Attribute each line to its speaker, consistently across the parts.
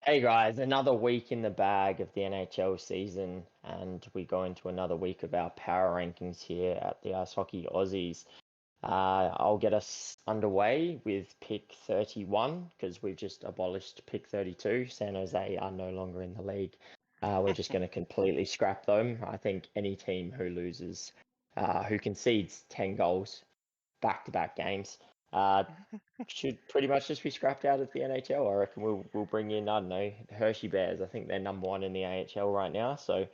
Speaker 1: Hey guys, another week in the bag of the NHL season, and we go into another week of our power rankings here at the Ice Hockey Aussies. I'll get us underway with pick 31 because we've just abolished pick 32. San Jose are no longer in the league. We're just going to completely scrap them. I think any team who loses, who concedes 10 goals back-to-back games, uh, should pretty much just be scrapped out of the NHL. I reckon we'll bring in, I don't know, the Hershey Bears. I think they're number one in the AHL right now. So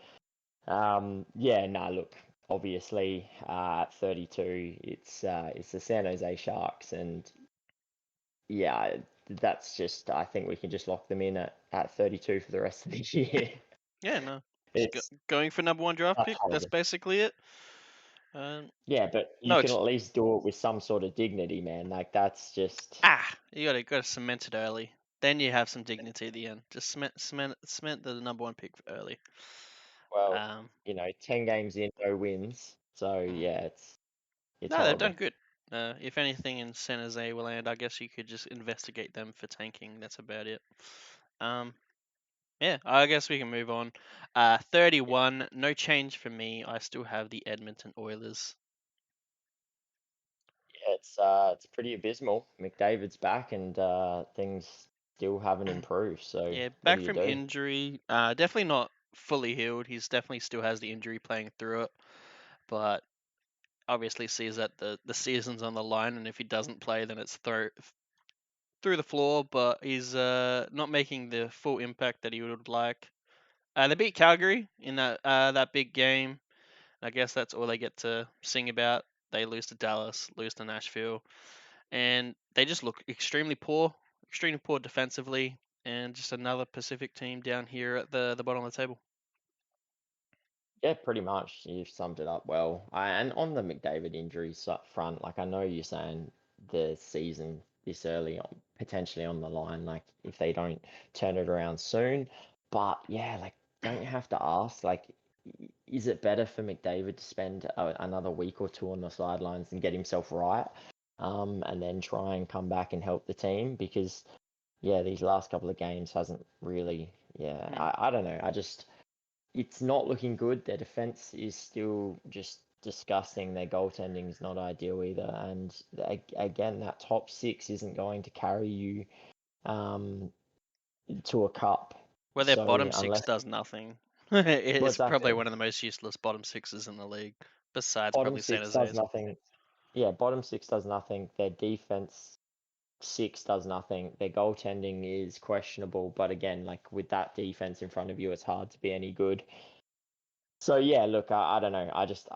Speaker 1: yeah, nah, look, obviously at 32, it's the San Jose Sharks, and yeah, that's just I think we can just lock them in at 32 for the rest of the year.
Speaker 2: Yeah, no. Just
Speaker 1: It's
Speaker 2: going for number one draft
Speaker 1: much
Speaker 2: pick. That's
Speaker 1: harder.
Speaker 2: basically it. Um,
Speaker 1: Yeah, but you
Speaker 2: no,
Speaker 1: can
Speaker 2: it's
Speaker 1: at least do it with some sort of dignity, man. Like that's just
Speaker 2: you gotta cement it early. Then you have some dignity at the end. Just cement the number one pick early.
Speaker 1: well,
Speaker 2: Um,
Speaker 1: 10 games in, no wins. So
Speaker 2: mm.
Speaker 1: yeah, it's
Speaker 2: No, they've done
Speaker 1: horrible.
Speaker 2: good. If anything in San Jose will land, I guess you could just investigate them for tanking. That's about it. Um, yeah, I guess we can move on. 31, no change for me. I still have the Edmonton Oilers.
Speaker 1: Yeah, it's pretty abysmal. McDavid's back and things still haven't improved. So
Speaker 2: Yeah,
Speaker 1: what do
Speaker 2: back
Speaker 1: you
Speaker 2: from
Speaker 1: do?
Speaker 2: injury. Definitely not fully healed. He's definitely still has the injury playing through it, but obviously sees that the season's on the line, and if he doesn't play, then it's through the floor. But he's not making the full impact that he would like. They beat Calgary in that big game. I guess that's all they get to sing about. They lose to Dallas, lose to Nashville, and they just look extremely poor defensively, and just another Pacific team down here at the bottom of the table.
Speaker 1: Yeah, pretty much. You've summed it up well. And on the McDavid injuries up front, like I know you're saying the season this early on, potentially on the line, like if they don't turn it around soon. But yeah, like don't you have to ask, like, is it better for McDavid to spend another week or two on the sidelines and get himself right, and then try and come back and help the team? Because yeah, these last couple of games hasn't really, yeah,
Speaker 2: Hmm.
Speaker 1: I don't know. I just it's not looking good. Their defense is still just disgusting. Their goaltending is not ideal either. And again, that top six isn't going to carry you um, to a cup.
Speaker 2: Well, their
Speaker 1: So
Speaker 2: bottom six
Speaker 1: unless,
Speaker 2: does nothing.
Speaker 1: well,
Speaker 2: It's probably
Speaker 1: exactly,
Speaker 2: one of the most useless bottom sixes in the league, besides
Speaker 1: bottom
Speaker 2: probably San
Speaker 1: six does
Speaker 2: Jose's.
Speaker 1: nothing. Yeah, bottom six does nothing. Their defense six does nothing. Their goaltending is questionable. But again, like with that defense in front of you, it's hard to be any good. So yeah, look, I don't know. I just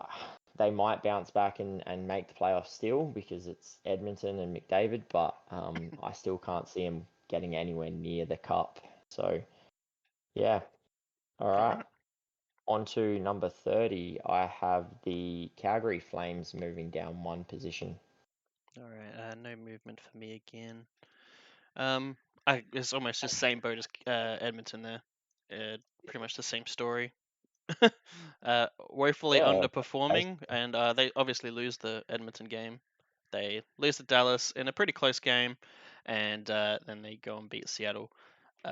Speaker 1: they might bounce back and make the playoffs still because it's Edmonton and McDavid, but I still can't see him getting anywhere near the cup. So yeah, all
Speaker 2: All
Speaker 1: right.
Speaker 2: right,
Speaker 1: On to number 30. I have the Calgary Flames moving down one position.
Speaker 2: all right. No movement for me again. Um, it's almost the same boat as Edmonton there. Pretty much the same story. Woefully
Speaker 1: Yeah,
Speaker 2: underperforming, and they obviously lose the Edmonton game. They lose to Dallas in a pretty close game, and then they go and beat Seattle.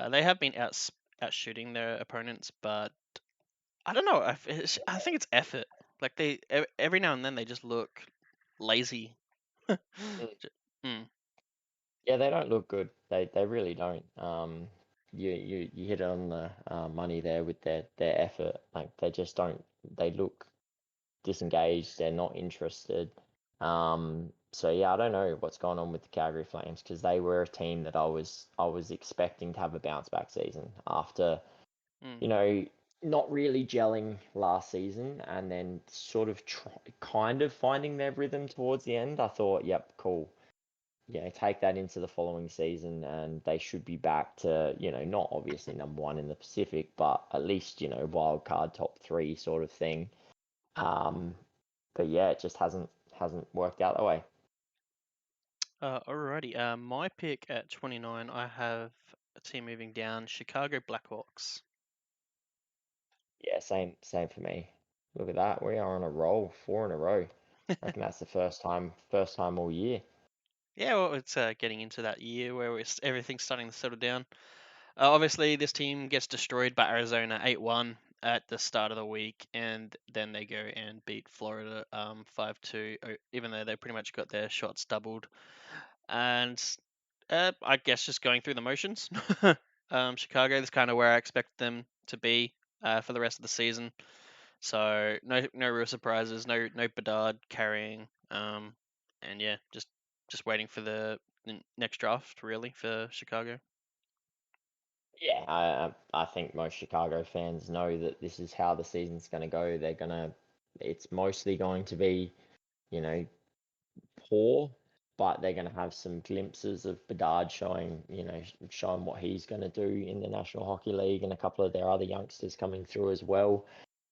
Speaker 2: They have been outshooting their opponents, but I don't know. I think it's effort. Like every now and then they just look lazy.
Speaker 1: basically.
Speaker 2: Mm,
Speaker 1: Yeah, they don't look good. They really don't. You hit it on the money there with their effort. Like they just don't. They look disengaged. They're not interested. So yeah, I don't know what's going on with the Calgary Flames because they were a team that I was expecting to have a bounce back season after
Speaker 2: mm.
Speaker 1: you know not really gelling last season and then sort of kind of finding their rhythm towards the end. I thought, yep, cool, take that into the following season and they should be back to, not obviously number one in the Pacific, but at least, wild card top three sort of thing. Um, but yeah, it just hasn't worked out that way.
Speaker 2: Alrighty. My pick at 29, I have a team moving down, Chicago Blackhawks.
Speaker 1: Yeah, same for me. Look at that. We are on a roll, four in a row. I reckon that's the first time all year.
Speaker 2: Yeah, well, it's getting into that year where everything's starting to settle down. Obviously, this team gets destroyed by Arizona 8-1 at the start of the week, and then they go and beat Florida 5-2, even though they pretty much got their shots doubled. And I guess just going through the motions. Chicago is kind of where I expect them to be for the rest of the season. So no real surprises, no Bedard carrying, and yeah, just waiting for the next draft really for Chicago.
Speaker 1: Yeah, I think most Chicago fans know that this is how the season's going to go. It's mostly going to be, you know, poor, but they're going to have some glimpses of Bedard showing what he's going to do in the National Hockey League, and a couple of their other youngsters coming through as well.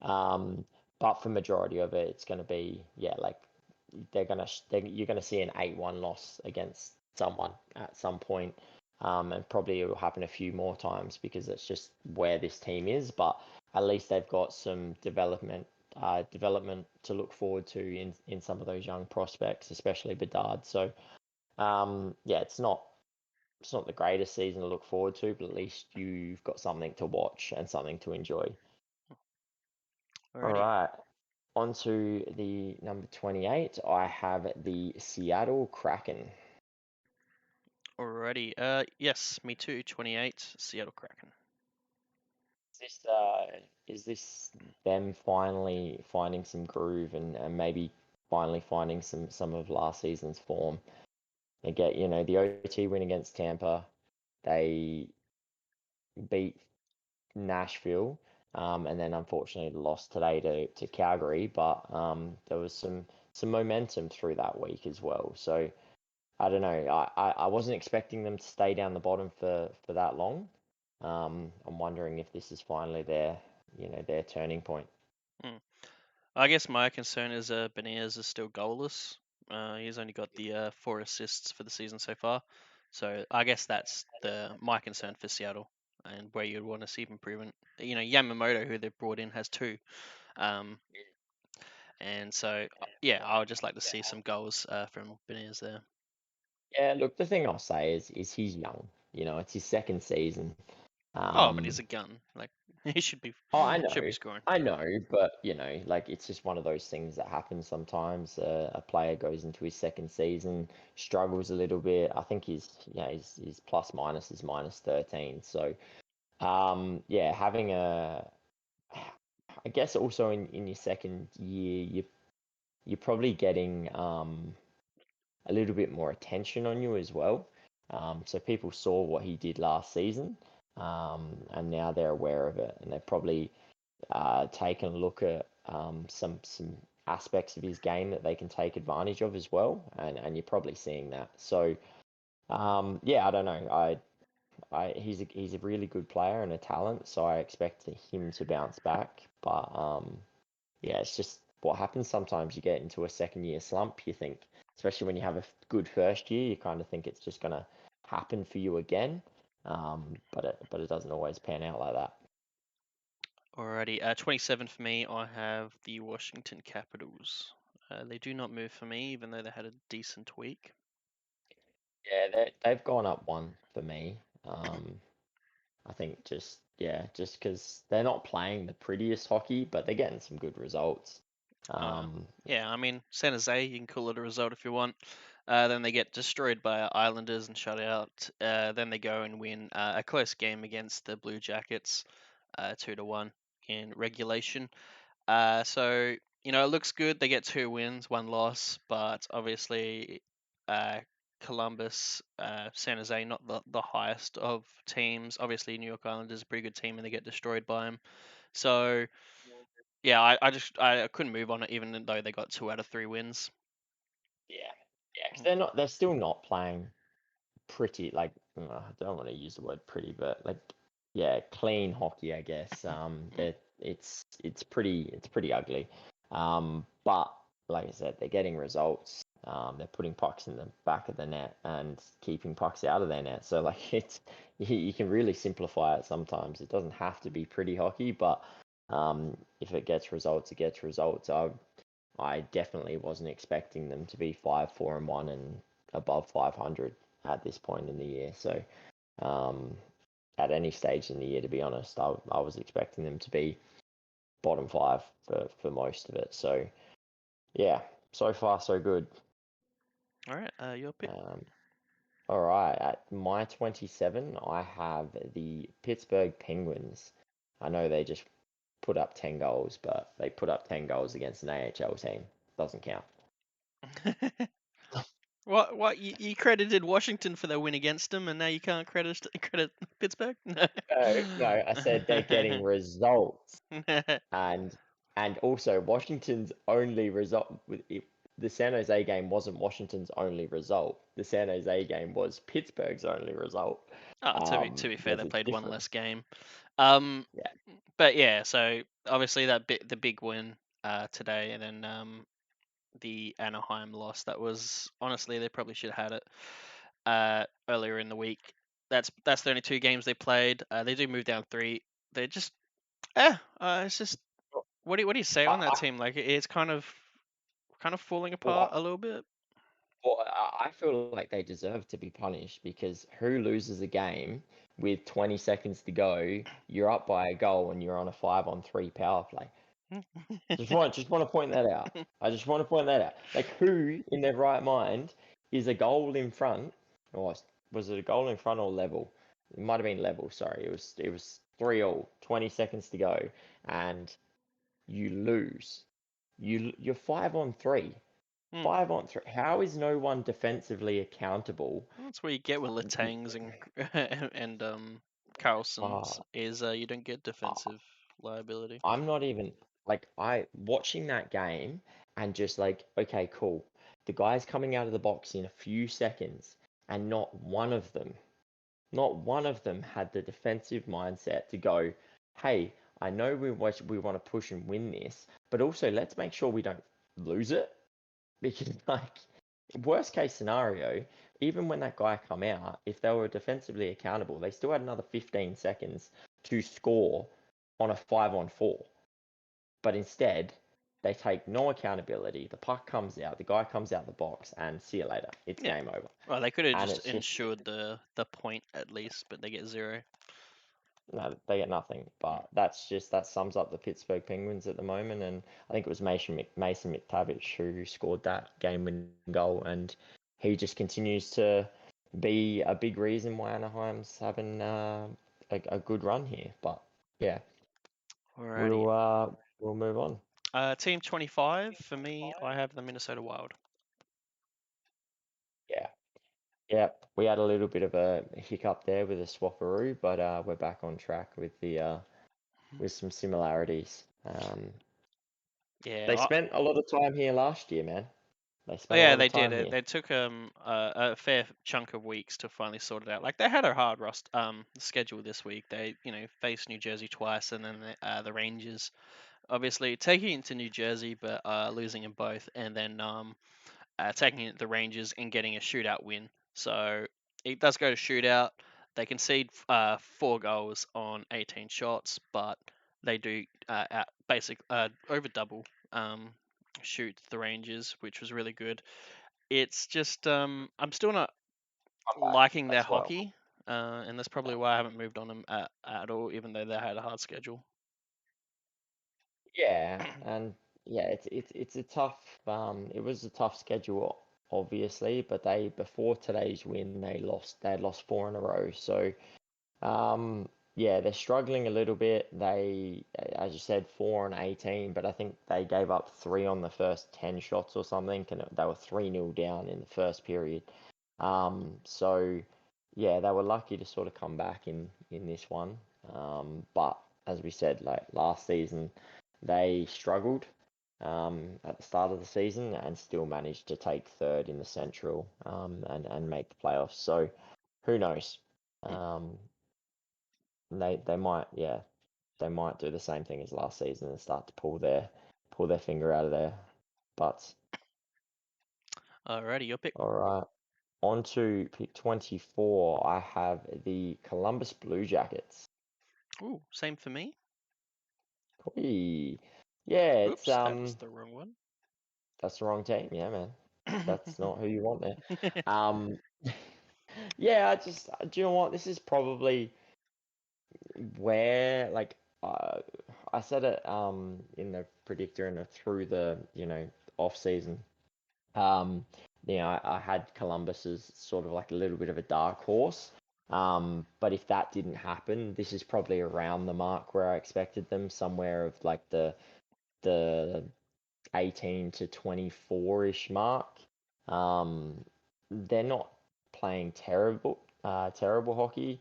Speaker 1: Um, but for majority of it, it's going to be, yeah, like you're going to see an 8-1 loss against someone at some point. And probably it will happen a few more times because it's just where this team is. But at least they've got some development to look forward to in some of those young prospects, especially Bedard. So yeah, it's not the greatest season to look forward to, but at least you've got something to watch and something to enjoy. All
Speaker 2: Alrighty,
Speaker 1: right, on to the number 28. I have the Seattle Kraken.
Speaker 2: alrighty. Yes, me too. 28, Seattle Kraken.
Speaker 1: Is this them finally finding some groove and maybe finally finding some of last season's form? They get, the OT win against Tampa. They beat Nashville, and then unfortunately lost today to Calgary. But there was some momentum through that week as well. So I don't know. I wasn't expecting them to stay down the bottom for that long. I'm wondering if this is finally their turning point.
Speaker 2: Hmm. I guess my concern is Beniers is still goalless. He's only got the 4 assists for the season so far. So I guess that's the my concern for Seattle and where you'd want to see improvement. Yamamoto, who they brought in, has two. Um, and so yeah, I would just like to see some goals from Beniers there.
Speaker 1: Yeah, look, the thing I'll say is he's young. It's his second season.
Speaker 2: Oh, but he's
Speaker 1: Um,
Speaker 2: a gun. Like he
Speaker 1: oh, I
Speaker 2: should be
Speaker 1: know,
Speaker 2: scoring.
Speaker 1: I know, but like it's just one of those things that happens sometimes. A player goes into his second season, struggles a little bit. I think his plus minus is -13. So, yeah, having I guess also in your second year, you're probably getting a little bit more attention on you as well. So people saw what he did last season, and now they're aware of it, and they've probably taken a look at some aspects of his game that they can take advantage of as well, and you're probably seeing that. So yeah, I don't know. He's a really good player and a talent, so I expect him to bounce back. But yeah, it's just what happens sometimes. You get into a second year slump. You think, especially when you have a good first year, you kind of think it's just gonna happen for you again. But it doesn't always pan out like that.
Speaker 2: Alrighty, 27 for me. I have the Washington Capitals. They do not move for me, even though they had a decent week.
Speaker 1: Yeah, they've gone up one for me. I think just because they're not playing the prettiest hockey, but they're getting some good results.
Speaker 2: Uh,
Speaker 1: Um,
Speaker 2: yeah, I mean, San Jose, you can call it a result if you want. Then they get destroyed by Islanders and shut out. Then they go and win a close game against the Blue Jackets, 2-1 in regulation. So it looks good. They get 2 wins, 1 loss, but obviously, uh, Columbus, San Jose, not the highest of teams. Obviously, New York Islanders is a pretty good team, and they get destroyed by them. So yeah, I couldn't move on it, even though they got 2 out of 3 wins.
Speaker 1: yeah, yeah, because they're still not playing pretty, like, I don't want to use the word pretty, but like, yeah, clean hockey, I guess.
Speaker 2: Mm.
Speaker 1: It's pretty ugly. But like I said, they're getting results. They're putting pucks in the back of the net and keeping pucks out of their net. So like you can really simplify it sometimes. It doesn't have to be pretty hockey, but if it gets results, it gets results. I definitely wasn't expecting them to be 5-4-1 and above 500 at this point in the year. So, um, at any stage in the year, to be honest. I was expecting them to be bottom five for most of it. So yeah, so far so good.
Speaker 2: All right, your pick.
Speaker 1: All right, at my 27, I have the Pittsburgh Penguins. I know they just put up 10 goals, but they put up 10 goals against an AHL team. Doesn't count.
Speaker 2: What you credited Washington for their win against them, and now you can't credit Pittsburgh? No.
Speaker 1: No, I said they're getting results. And also Washington's only result with it, the San Jose game wasn't Washington's only result. The San Jose game was Pittsburgh's only result.
Speaker 2: Oh, to be fair,
Speaker 1: There's
Speaker 2: they
Speaker 1: a
Speaker 2: played one less
Speaker 1: difference.
Speaker 2: game.
Speaker 1: Yeah.
Speaker 2: But yeah, so obviously the big win today, and then the Anaheim loss. That was honestly they probably should have had it earlier in the week. That's the only two games they played. They do move down three. They're just it's just what do you say
Speaker 1: I,
Speaker 2: on that
Speaker 1: I
Speaker 2: team? Like it's kind of falling apart
Speaker 1: well,
Speaker 2: a little bit.
Speaker 1: I feel like they deserve to be punished because who loses a game with 20 seconds to go, you're up by a goal and you're on a 5-on-3 power play. Just want to point that out. I just want to point that out. Like, who in their right mind is a goal in front? Or was it a goal in front or level? It might have been level. Sorry, it was 3-all, 20 seconds to go, and you lose. You're 5-on-3.
Speaker 2: Hmm.
Speaker 1: 5-on-3. How is no one defensively accountable?
Speaker 2: That's what you get with Latangs and Carlson's
Speaker 1: Uh,
Speaker 2: is you don't get defensive liability.
Speaker 1: I'm not even like I watching that game and just like, okay, cool. The guy's coming out of the box in a few seconds, and not one of them had the defensive mindset to go, hey, I know we want to push and win this, but also let's make sure we don't lose it. Because like worst case scenario, even when that guy come out, if they were defensively accountable, they still had another 15 seconds to score on a 5-on-4. But instead, they take no accountability. The puck comes out, the guy comes out the box, and see you later. It's
Speaker 2: Yeah.
Speaker 1: game over.
Speaker 2: Well, they could have
Speaker 1: And
Speaker 2: just
Speaker 1: it's just
Speaker 2: ensured the point at least, but they get zero.
Speaker 1: no, they get nothing.
Speaker 2: Mm.
Speaker 1: But that sums up the Pittsburgh Penguins at the moment. And I think it was Mason McTavish who scored that game-winning goal, and he just continues to be a big reason why Anaheim's having a good run here. But yeah,
Speaker 2: Alrighty.
Speaker 1: we'll move on.
Speaker 2: Team 25 for me. I have the Minnesota Wild.
Speaker 1: Yeah. Yeah, we had a little bit of a hiccup there with a swapperoo, but we're back on track with the with some similarities.
Speaker 2: Yeah.
Speaker 1: They spent a lot of time here last year, man. They
Speaker 2: Oh,
Speaker 1: spent a
Speaker 2: yeah,
Speaker 1: lot of
Speaker 2: they did
Speaker 1: time
Speaker 2: it.
Speaker 1: here.
Speaker 2: They took a fair chunk of weeks to finally sort it out. Like they had a hard schedule this week. They faced New Jersey twice, and then the Rangers. Obviously taking it to New Jersey, but losing in both, and then taking it to the Rangers and getting a shootout win. So it does go to shootout. They concede 4 goals on 18 shots, but they do over double shoot the Rangers, which was really good. It's just I'm still not
Speaker 1: Comeback
Speaker 2: liking their
Speaker 1: as well.
Speaker 2: hockey, and that's probably why I haven't moved on them at all, even though they had a hard schedule.
Speaker 1: Yeah, and yeah, it's a tough it was a tough schedule obviously, but they before today's win they had lost four in a row. So yeah, they're struggling a little bit. They, as you said, 4-18, but I think they gave up three on the first 10 shots or something, and they were 3-0 down in the first period. So yeah, they were lucky to sort of come back in this one. But as we said, like last season, they struggled at the start of the season and still managed to take third in the Central and make the playoffs. So who knows? Um, they might, yeah, they might do the same thing as last season and start to pull their finger out of their butts.
Speaker 2: Alrighty, your pick.
Speaker 1: All right. On to pick 24. I have the Columbus Blue Jackets.
Speaker 2: Ooh, same for me.
Speaker 1: Whee. Yeah, it's
Speaker 2: Oops, that was the wrong one.
Speaker 1: that's the wrong team. Yeah, man. That's not who you want there. Um, yeah, do you know what? This is probably where like I said it in the predictor and through the off season. Um, I had Columbus as sort of like a little bit of a dark horse. But if that didn't happen, this is probably around the mark where I expected them, somewhere of like the 18 to 24-ish mark. They're not playing terrible hockey,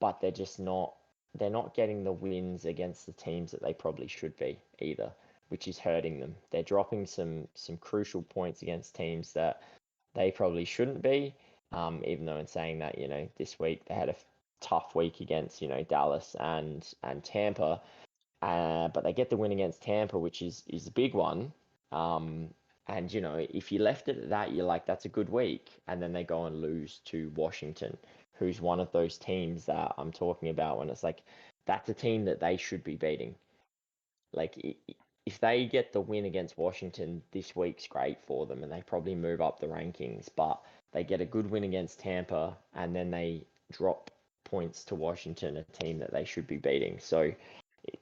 Speaker 1: but they're not getting the wins against the teams that they probably should be either, which is hurting them. They're dropping some crucial points against teams that they probably shouldn't be. Even though in saying that, this week they had a tough week against, Dallas and Tampa. But they get the win against Tampa, which is a big one. Um, and if you left it at that, you're like, that's a good week. And then they go and lose to Washington, who's one of those teams that I'm talking about when it's like, that's a team that they should be beating. Like, if they get the win against Washington, this week's great for them, and they probably move up the rankings. But they get a good win against Tampa, and then they drop points to Washington, a team that they should be beating. So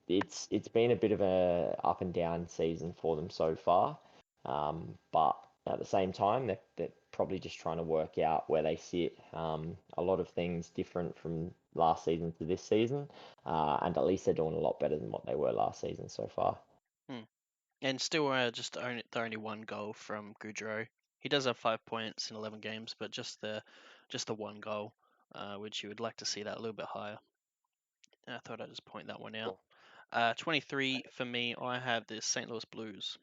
Speaker 1: it's been a bit of a up and down season for them so far. But at the same time, they're probably just trying to work out where they sit. A lot of things different from last season to this season, and at least they're doing a lot better than what they were last season so far.
Speaker 2: Hmm. And still just the only one goal from Goudreau. He does have 5 points in 11 games, but just the one goal, which you would like to see that a little bit higher. I thought I'd just point that one out. 23 for me, I have the St. Louis Blues.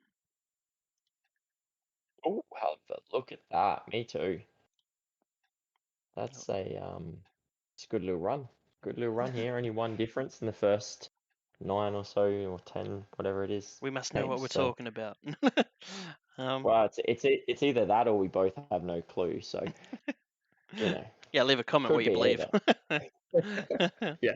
Speaker 1: Oh, have a look at that. Me too.
Speaker 2: Yep.
Speaker 1: That's it's a good little run. Good little run here. Only one difference in the first nine or so, or 10, whatever it is,
Speaker 2: We must know what
Speaker 1: games.
Speaker 2: we're
Speaker 1: So,
Speaker 2: talking about. um,
Speaker 1: well, it's either that or we both have no clue. So, you know,
Speaker 2: yeah, leave a comment
Speaker 1: could
Speaker 2: what you
Speaker 1: be
Speaker 2: believe.
Speaker 1: either. Yeah.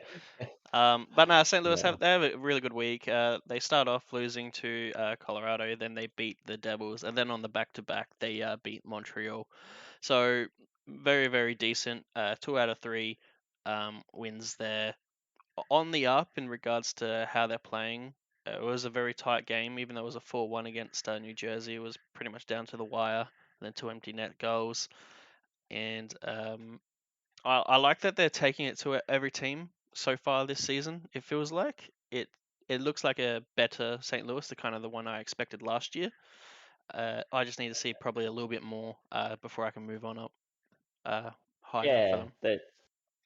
Speaker 2: But no, St. Louis
Speaker 1: Yeah.
Speaker 2: they have a really good week. They start off losing to Colorado, then they beat the Devils, and then on the back to back they beat Montreal. So very very decent. 2 out of 3 wins there. On the up in regards to how they're playing. It was a very tight game, even though it was a 4-1 against New Jersey. It was pretty much down to the wire, and then 2 empty net goals. And I like that they're taking it to every team so far this season. It feels like it looks like a better St. Louis, the kind of the one I expected last year. I just need to see probably a little bit more before I can move on up higher for
Speaker 1: Yeah,
Speaker 2: them.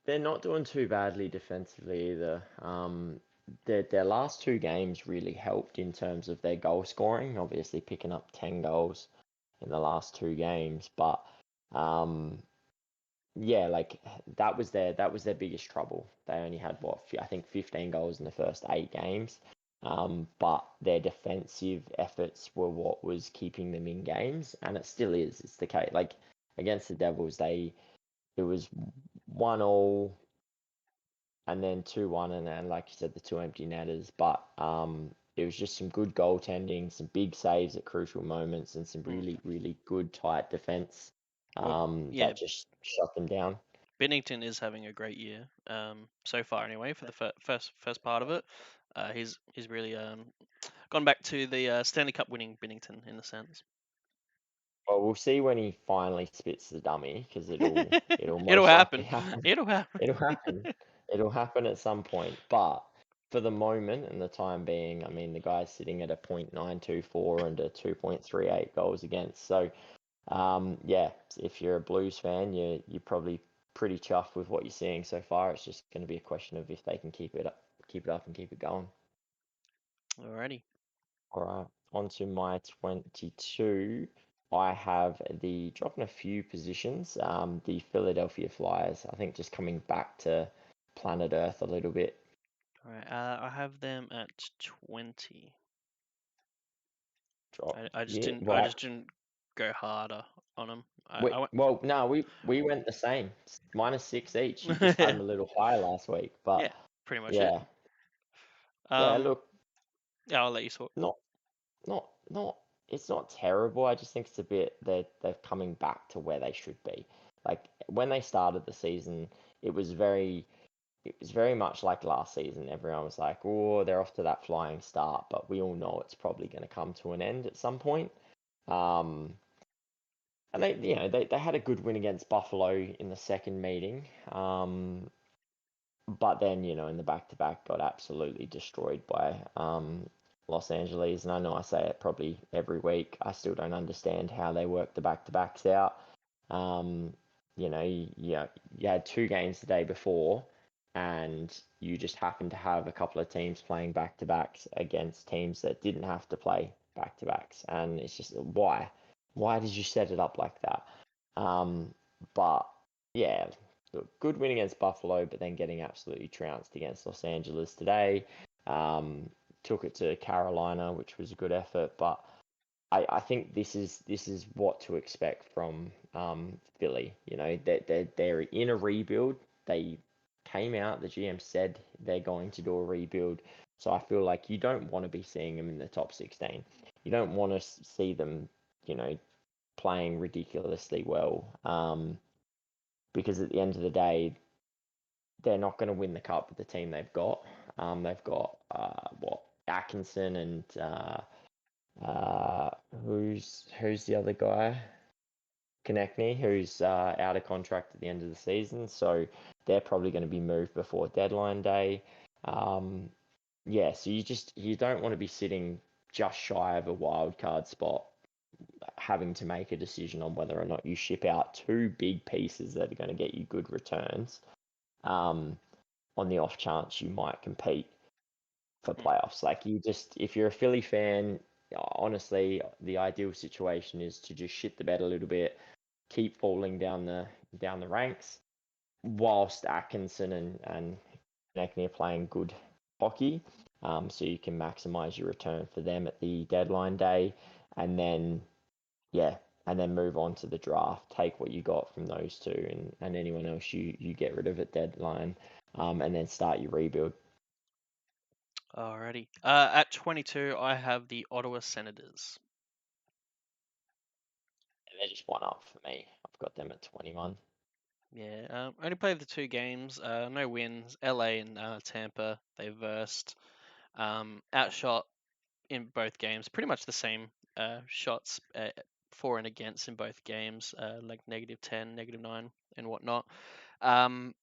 Speaker 1: they're not doing too badly defensively either. Their last two games really helped in terms of their goal scoring, obviously picking up 10 goals in the last two games, but um, yeah, like that was their biggest trouble. They only had I think 15 goals in the first 8 games. But their defensive efforts were what was keeping them in games, and it still is. It's the case. Like against the Devils, it was 1-1 and then 2-1, and then like you said, the two empty netters. But it was just some good goaltending, some big saves at crucial moments, and some
Speaker 2: Mm.
Speaker 1: really, really good tight defense
Speaker 2: Well, yeah,
Speaker 1: that just shut them down.
Speaker 2: Bennington is having a great year so far anyway for the first part of it. He's really gone back to the Stanley Cup winning Bennington in a sense.
Speaker 1: Well, we'll see when he finally spits the dummy, because it'll
Speaker 2: It'll
Speaker 1: most likely
Speaker 2: happen.
Speaker 1: happen.
Speaker 2: It'll happen.
Speaker 1: It'll happen. It'll happen at some point. But for the moment and the time being, I mean, the guy's sitting at a .924 and a 2.38 goals against. So, yeah, if you're a Blues fan, you're probably pretty chuffed with what you're seeing so far. It's just going to be a question of if they can keep it up, and keep it going.
Speaker 2: Alrighty.
Speaker 1: All right, on to my 22. I have the dropping a few positions. The Philadelphia Flyers, I think, just coming back to planet Earth a little bit.
Speaker 2: All right. I have them at 20.
Speaker 1: Drop.
Speaker 2: I just
Speaker 1: Yeah,
Speaker 2: didn't. I
Speaker 1: right.
Speaker 2: just didn't go harder on them. I
Speaker 1: Wait,
Speaker 2: went.
Speaker 1: well, no, we went the same. -6 each. You just had them a little higher last week, but
Speaker 2: Yeah, pretty much it.
Speaker 1: yeah, yeah.
Speaker 2: Um.
Speaker 1: Look,
Speaker 2: Yeah, I'll let you sort.
Speaker 1: not not it's not terrible. I just think it's a bit they're coming back to where they should be. Like when they started the season, it was very it was very much like last season. Everyone was like, "Oh, they're off to that flying start," but we all know it's probably going to come to an end at some point. Um, and they had a good win against Buffalo in the second meeting. But then, in the back to back got absolutely destroyed by Los Angeles. And I know I say it probably every week. I still don't understand how they work the back to backs out. Um, you had two games the day before, and you just happened to have a couple of teams playing back to backs against teams that didn't have to play back to backs. And it's just why? Why did you set it up like that? But yeah, good win against Buffalo, but then getting absolutely trounced against Los Angeles today. Um, Took it to Carolina, which was a good effort, but I think this is what to expect from Philly. They're in a rebuild. They came out. The GM said they're going to do a rebuild. So I feel like you don't want to be seeing them in the top 16. You don't want to see them, playing ridiculously well. Because at the end of the day, they're not going to win the cup with the team they've got. They've got what Atkinson and uh, who's the other guy? Konechny, who's out of contract at the end of the season. So they're probably going to be moved before deadline day. Um, yeah, so you don't want to be sitting just shy of a wild card spot, having to make a decision on whether or not you ship out two big pieces that are going to get you good returns. On the off chance you might compete for playoffs. Like if you're a Philly fan, honestly, the ideal situation is to just shit the bed a little bit, keep falling down the ranks, whilst Atkinson and Konechny are playing good hockey. So you can maximize your return for them at the deadline day, and then yeah, and then move on to the draft. Take what you got from those two, and anyone else you get rid of at deadline, and then start your rebuild.
Speaker 2: Alrighty. At 22, I have the Ottawa Senators.
Speaker 1: They're just one up for me. I've got them at 21.
Speaker 2: Yeah, only played the two games. No wins. LA and Tampa. They versed. Outshot in both games. Pretty much the same shots for and against in both games. Like -10, -9, and whatnot. Um,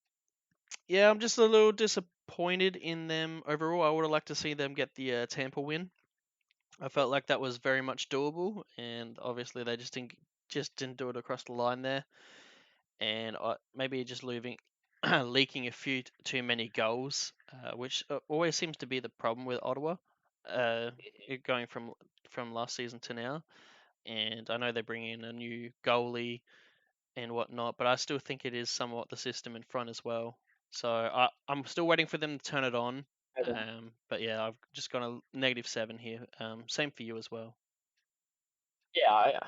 Speaker 2: yeah, I'm just a little disappointed in them overall. I would have liked to see them get the Tampa win. I felt like that was very much doable, and obviously they just didn't do it across the line there, and maybe just leaking a few too many goals, which always seems to be the problem with Ottawa, going from last season to now. And I know they're bringing in a new goalie and whatnot, but I still think it is somewhat the system in front as well. So I'm still waiting for them to turn it on. But yeah, I've just got a -7 here. Same for you as well.
Speaker 1: Yeah,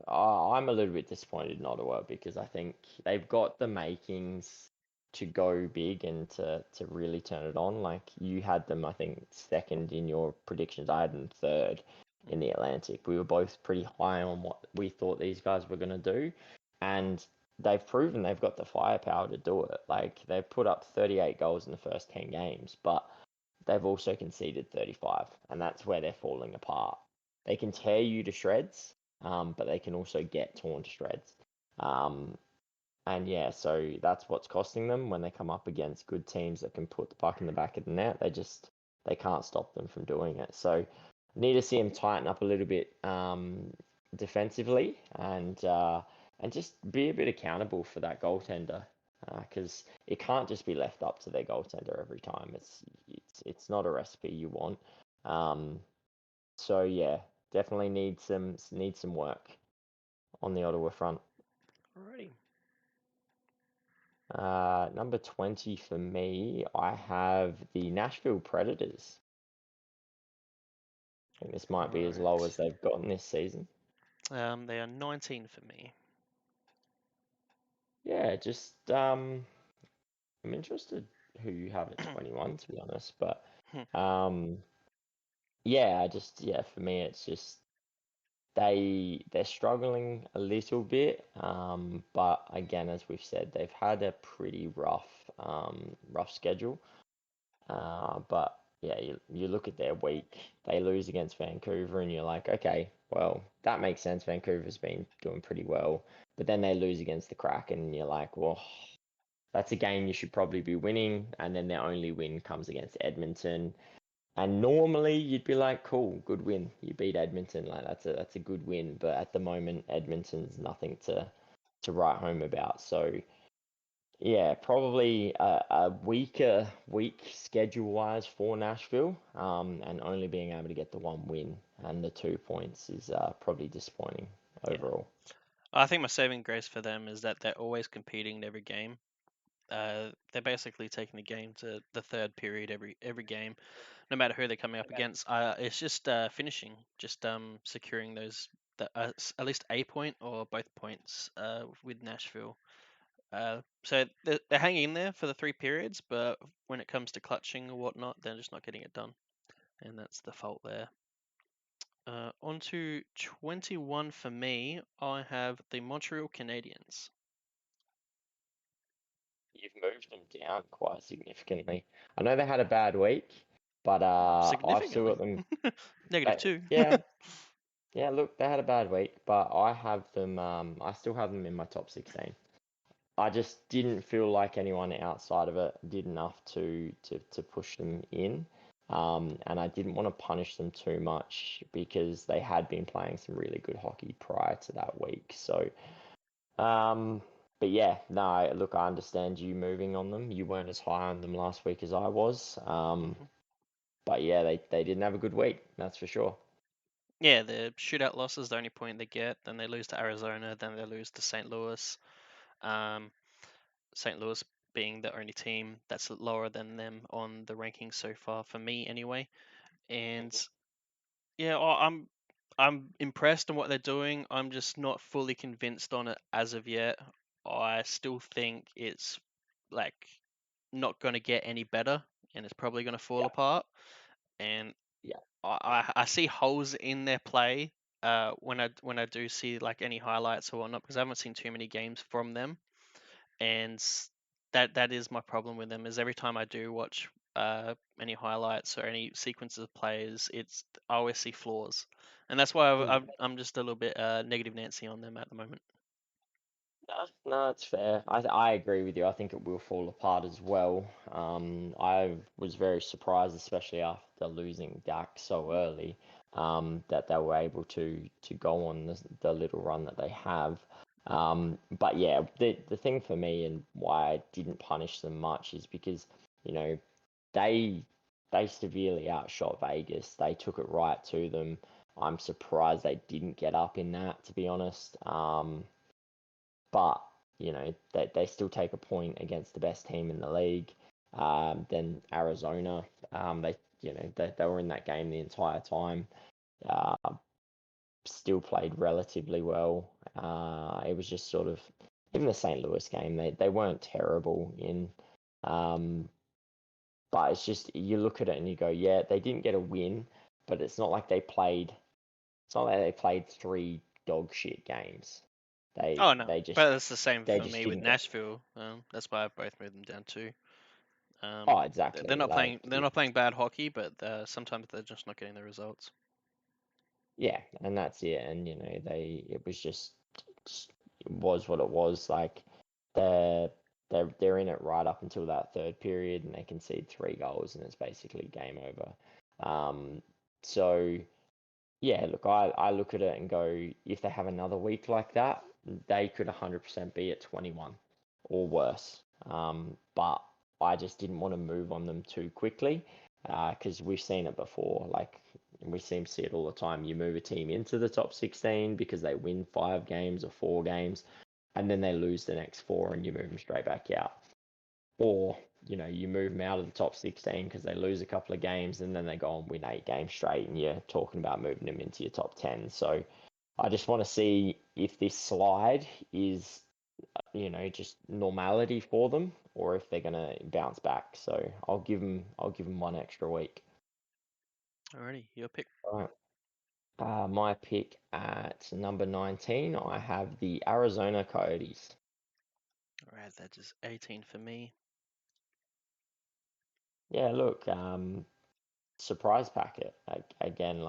Speaker 1: I'm a little bit disappointed in Ottawa because I think they've got the makings to go big and to really turn it on. Like you had them, I think, second in your predictions. I had them third in the Atlantic. We were both pretty high on what we thought these guys were going to do, and they've proven they've got the firepower to do it. Like they've put up 38 goals in the first 10 games, but they've also conceded 35, and that's where they're falling apart. They can tear you to shreds, but they can also get torn to shreds. Um, and yeah, so that's what's costing them when they come up against good teams that can put the puck in the back of the net. They can't stop them from doing it. So need to see them tighten up a little bit defensively and just be a bit accountable for that goaltender because it can't just be left up to their goaltender every time. It's not a recipe you want. Um, so yeah, definitely need some work on the Ottawa front.
Speaker 2: Alrighty.
Speaker 1: Number 20 for me, I have the Nashville Predators. I think this might be as low as
Speaker 2: Right.
Speaker 1: they've gotten this season.
Speaker 2: They are 19 for me.
Speaker 1: Yeah, just I'm interested who you have at 21 to be honest, but um yeah, for me it's just they're struggling a little bit, but again, as we've said, they've had a pretty rough schedule. But yeah, you look at their week, they lose against Vancouver, and you're like, okay, well, that makes sense. Vancouver's been doing pretty well, but then they lose against the Kraken, and you're like, well, that's a game you should probably be winning, and then their only win comes against Edmonton. And normally you'd be like, cool, good win. You beat Edmonton, like that's a good win. But at the moment, Edmonton's nothing to write home about. So yeah, probably a weaker week schedule wise for Nashville, and only being able to get the one win and the 2 points is probably disappointing
Speaker 2: Yeah.
Speaker 1: overall.
Speaker 2: I think my saving grace for them is that they're always competing in every game. They're basically taking the game to the third period every game, no matter who they're coming up against. It's just finishing, just securing at least a point or both points with Nashville. So they're hanging in there for the three periods, but when it comes to clutching or whatnot, they're just not getting it done, and that's the fault there. On to 21 for me. I have the Montreal Canadiens.
Speaker 1: You've moved them down quite significantly. I know they had a bad week, but I've still
Speaker 2: Significantly.
Speaker 1: got them.
Speaker 2: -2.
Speaker 1: Yeah, yeah. Look, they had a bad week, but I have them. I still have them in my top 16. I just didn't feel like anyone outside of it did enough to push them in. And I didn't want to punish them too much because they had been playing some really good hockey prior to that week. So, um, but yeah, no, look, I understand you moving on them. You weren't as high on them last week as I was.
Speaker 2: Mhm.
Speaker 1: But yeah, they didn't have a good week, that's for sure.
Speaker 2: Yeah, the shootout loss is the only point they get. Then they lose to Arizona. Then they lose to St. Louis. Um, St. Louis being the only team that's lower than them on the rankings so far for me, anyway. And yeah, I'm impressed on what they're doing. I'm just not fully convinced on it as of yet. I still think it's like not going to get any better, and it's probably going to fall
Speaker 1: Yeah,
Speaker 2: apart. And
Speaker 1: yeah.
Speaker 2: I see holes in their play when I do see like any highlights or whatnot, because I haven't seen too many games from them, and that is my problem with them. Is every time I do watch any highlights or any sequences of plays, I always see flaws, and that's why I'm just a little bit negative Nancy on them at the moment.
Speaker 1: No, no, it's fair. I agree with you. I think it will fall apart as well. I was very surprised, especially after losing Dak so early, that they were able to go on the little run that they have. But yeah, the thing for me and why I didn't punish them much is because, you know, they they severely outshot Vegas. They took it right to them. I'm surprised they didn't get up in that, to be honest. But they still take a point against the best team in the league. Then Arizona, they were in that game the entire time. Uh, Still played relatively well. It was just sort of even the St. Louis game. They weren't terrible in, um, but it's just you look at it and you go, yeah, they didn't get a win, but it's not like they played. It's not like they played three dog shit games. They
Speaker 2: Oh no,
Speaker 1: they just
Speaker 2: but it's the same
Speaker 1: they
Speaker 2: for
Speaker 1: just
Speaker 2: me with
Speaker 1: didn't get.
Speaker 2: Nashville. That's why I both moved them down too.
Speaker 1: Oh,
Speaker 2: They're
Speaker 1: exactly.
Speaker 2: not playing. They're not playing bad hockey, but sometimes they're just not getting the results.
Speaker 1: Yeah, and that's it. And it was just it was what it was. Like they're they're in it right up until that third period, and they concede 3 goals, and it's basically game over. Um, so yeah, look, I look at it and go, if they have another week like that, they could 100% be at 21 or worse. But I just didn't want to move on them too quickly because we've seen it before. Like we seem to see it all the time. You move a team into the top 16 because they win 5 games or 4 games, and then they lose the next four, and you move them straight back out. Or you move them out of the top 16 because they lose a couple of games and then they go and win 8 games straight, and you're talking about moving them into your top 10. So I just want to see if this slide is, just normality for them, or if they're gonna bounce back. So I'll give them one extra week.
Speaker 2: Alrighty, your pick.
Speaker 1: All right. My pick at number 19, I have the Arizona Coyotes.
Speaker 2: All right, that is 18 for me.
Speaker 1: Yeah, look, surprise packet again.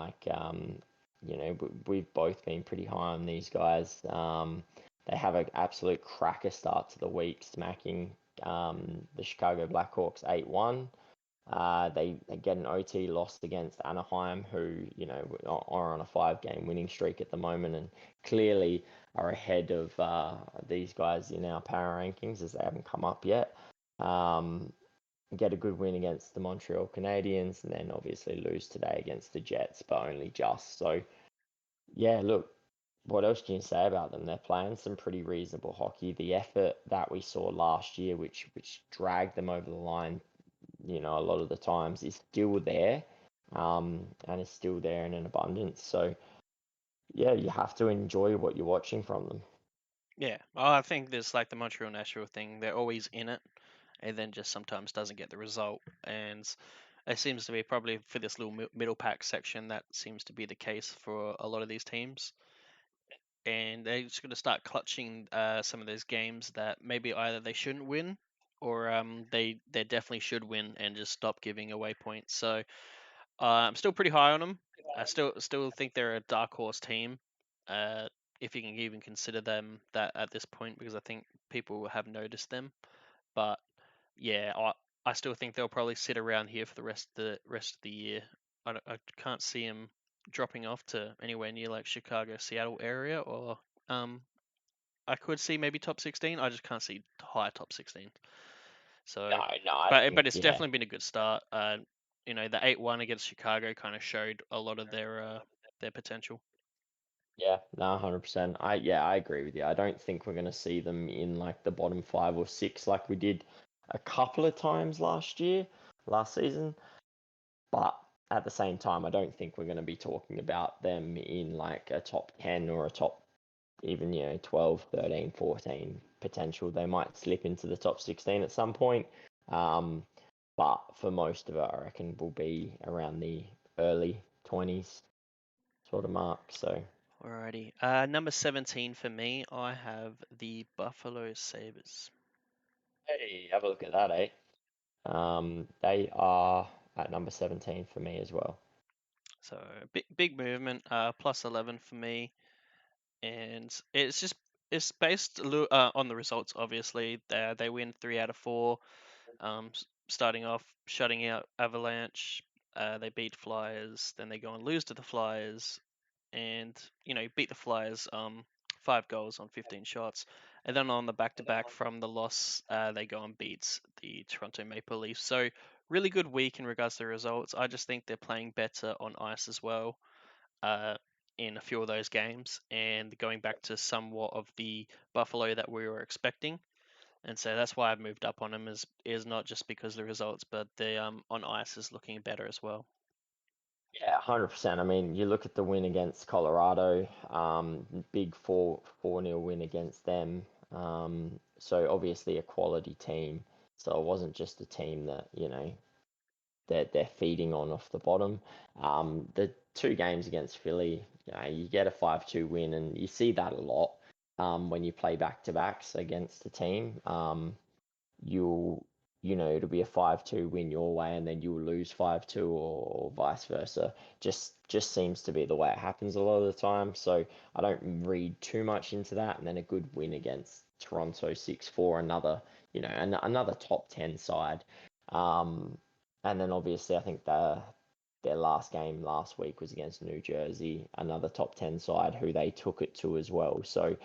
Speaker 1: We've both been pretty high on these guys. They have an absolute cracker start to the week, smacking the Chicago Blackhawks 8-1. They get an OT loss against Anaheim, who are on a 5-game winning streak at the moment, and clearly are ahead of these guys in our power rankings as they haven't come up yet. Um, get a good win against the Montreal Canadiens, and then obviously lose today against the Jets, but only just. So yeah, look, what else can you say about them? They're playing some pretty reasonable hockey. The effort that we saw last year, which dragged them over the line, a lot of the times, is still there, and is still there in an abundance. So yeah, you have to enjoy what you're watching from them.
Speaker 2: Yeah, well, I think there's like the Montreal Nashville thing. They're always in it, and then just sometimes doesn't get the result. And it seems to be probably for this little middle pack section that seems to be the case for a lot of these teams. And they're just going to start clutching some of those games that maybe either they shouldn't win or they definitely should win and just stop giving away points. So I'm still pretty high on them. I still think they're a dark horse team, uh, if you can even consider them that at this point, because I think people have noticed them. But yeah, I still think they'll probably sit around here for the rest of the year. I can't see them dropping off to anywhere near like Chicago, Seattle area, or um, I could see maybe top 16. I just can't see high top 16.
Speaker 1: No,
Speaker 2: So,
Speaker 1: no, I
Speaker 2: but
Speaker 1: think
Speaker 2: it's
Speaker 1: yeah,
Speaker 2: definitely been a good start. The 8-1 against Chicago kind of showed a lot of their potential.
Speaker 1: yeah, no, 100%. I agree with you. I don't think we're gonna see them in like the bottom 5 or 6 like we did a couple of times last season. But at the same time, I don't think we're gonna be talking about them in like a top 10 or a top even 12, 13, 14 potential. They might slip into the top 16 at some point. Um, but for most of it, I reckon will be around the early 20s sort of mark. So
Speaker 2: Alrighty. Number 17 for me, I have the Buffalo Sabres.
Speaker 1: hey, have a look at that, eh? They are at number 17 for me as well.
Speaker 2: So big movement. Plus 11 for me, and it's based on the results. Obviously, they win 3 out of 4. Starting off shutting out Avalanche. They beat Flyers, then they go and lose to the Flyers, and beat the Flyers 5 goals on 15 shots, and then on the back to back from the loss, they go and beat the Toronto Maple Leafs. So really good week in regards to the results. I just think they're playing better on ice as well. Uh, in a few of those games, and going back to somewhat of the Buffalo that we were expecting, and so that's why I've moved up on him. Is not just because of the results, but the on ice is looking better as well.
Speaker 1: Yeah, 100%. I mean, you look at the win against Colorado, big 4-0 win against them. So obviously a quality team. So it wasn't just a team that, they're feeding on off the bottom. The 2 games against Philly, you get a 5-2 win, and you see that a lot when you play back-to-backs against a team. You'll, it'll be a 5-2 win your way, and then you'll lose 5-2 or vice versa. Just seems to be the way it happens a lot of the time. So I don't read too much into that. And then a good win against Toronto 6-4, another top 10 side. Um, and then obviously I think their last game last week was against New Jersey, another top 10 side who they took it to as well. So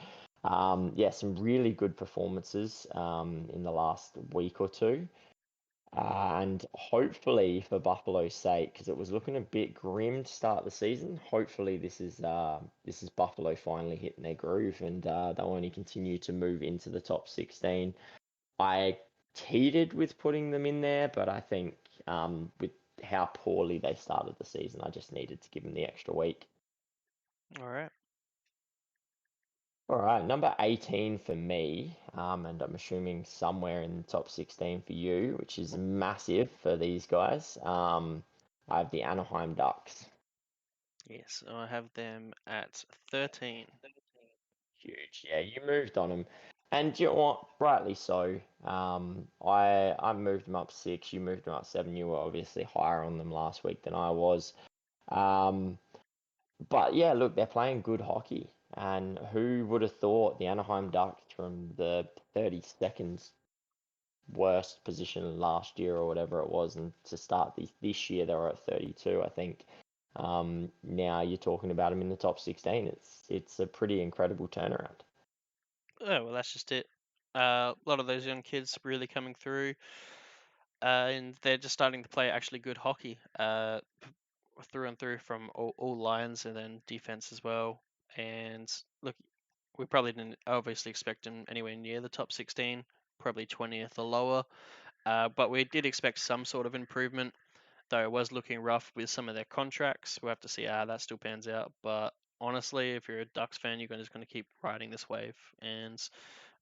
Speaker 1: yeah, some really good performances in the last week or two. And hopefully for Buffalo's sake, because it was looking a bit grim to start the season, hopefully this is Buffalo finally hitting their groove, and they'll only continue to move into the top 16. I teetered with putting them in there, but I think with how poorly they started the season, I just needed to give them the extra week.
Speaker 2: All right.
Speaker 1: All right, number 18 for me, and I'm assuming somewhere in the top 16 for you, which is massive for these guys. I have the Anaheim Ducks.
Speaker 2: Yes, I have them at 13.
Speaker 1: Huge. Yeah, you moved on them. And you know what? Rightly so. I moved them up 6. You moved them up 7. You were obviously higher on them last week than I was. Um, but yeah, look, they're playing good hockey. And who would have thought the Anaheim Ducks from the 32nd worst position last year or whatever it was, and to start this year they were at 32, I think. Now you're talking about them in the top 16. It's a pretty incredible turnaround.
Speaker 2: Oh, well, that's just it. A lot of those young kids really coming through, and they're just starting to play actually good hockey, through and through from all lines and then defense as well. And look, we probably didn't obviously expect them anywhere near the top 16, probably 20th or lower. But we did expect some sort of improvement, though it was looking rough with some of their contracts. We'll have to see how that still pans out. But honestly, if you're a Ducks fan, you're just going to keep riding this wave. And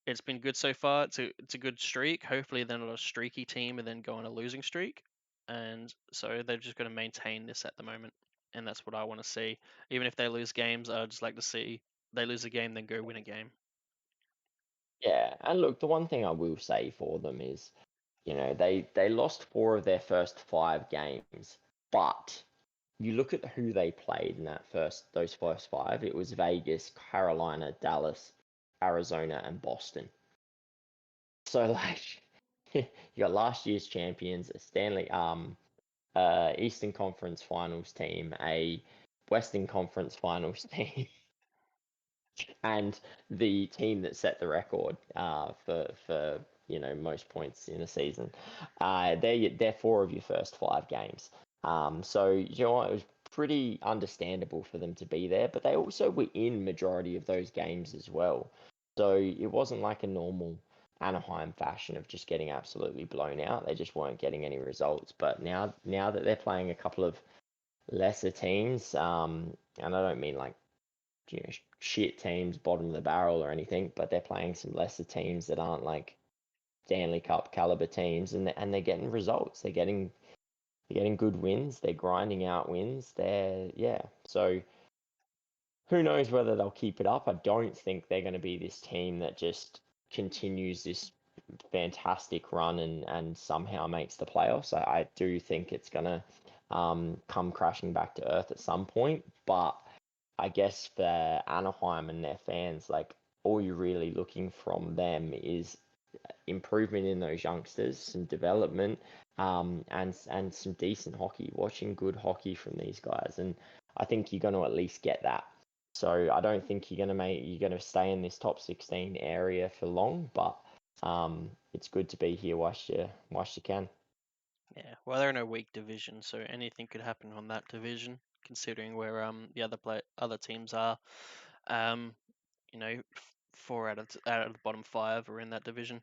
Speaker 2: it's been good so far. It's a good streak. Hopefully, they're not a streaky team and then go on a losing streak. And so they're just going to maintain this at the moment. And that's what I want to see. Even if they lose games, I'd just like to see they lose a game, then go win a game.
Speaker 1: Yeah, and look, the one thing I will say for them is, they lost 4 of their first 5 games, but you look at who they played in those first 5. It was Vegas, Carolina, Dallas, Arizona, and Boston. So like, you got last year's champions, a Eastern Conference Finals team, a Western Conference Finals team, and the team that set the record for most points in a season. They're 4 of your first 5 games. So you know what, it was pretty understandable for them to be there, but they also were in majority of those games as well. So it wasn't like a normal Anaheim fashion of just getting absolutely blown out. They just weren't getting any results. But now that they're playing a couple of lesser teams, and I don't mean like shit teams, bottom of the barrel or anything, but they're playing some lesser teams that aren't like Stanley Cup caliber teams, and they're getting results. They're getting good wins. They're grinding out wins. So who knows whether they'll keep it up? I don't think they're going to be this team that just continues this fantastic run and somehow makes the playoffs. I do think it's going to come crashing back to earth at some point, but I guess for Anaheim and their fans, like all you're really looking from them is improvement in those youngsters, some development, and some decent hockey, watching good hockey from these guys. And I think you're going to at least get that. So I don't think you're going to stay in this top 16 area for long, but it's good to be here whilst you can.
Speaker 2: Yeah, well, they're in a weak division, so anything could happen on that division, considering where the other teams are. Um, 4 out of the bottom 5 are in that division,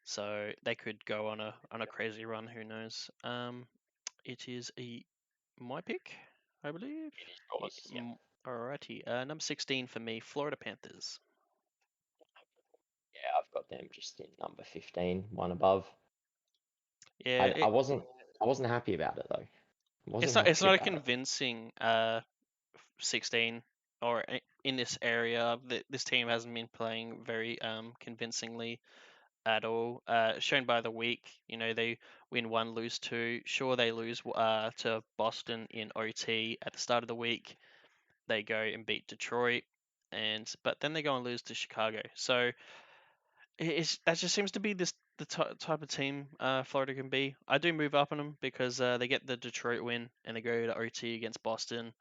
Speaker 2: so they could go on a crazy run. Who knows? It is my pick, I believe.
Speaker 1: It is yours, yeah.
Speaker 2: Alrighty, number 16 for me, Florida Panthers.
Speaker 1: Yeah, I've got them just in number 15, one above.
Speaker 2: Yeah,
Speaker 1: I wasn't happy about it though. I
Speaker 2: it's
Speaker 1: wasn't
Speaker 2: not
Speaker 1: happy
Speaker 2: a
Speaker 1: about it.
Speaker 2: convincing 16, or in this area. This team hasn't been playing very convincingly at all. Shown by the week, they win 1, lose 2. Sure, they lose to Boston in OT at the start of the week. They go and beat Detroit, but then they go and lose to Chicago. So that just seems to be the type of team Florida can be. I do move up on them because they get the Detroit win and they go to OT against Boston,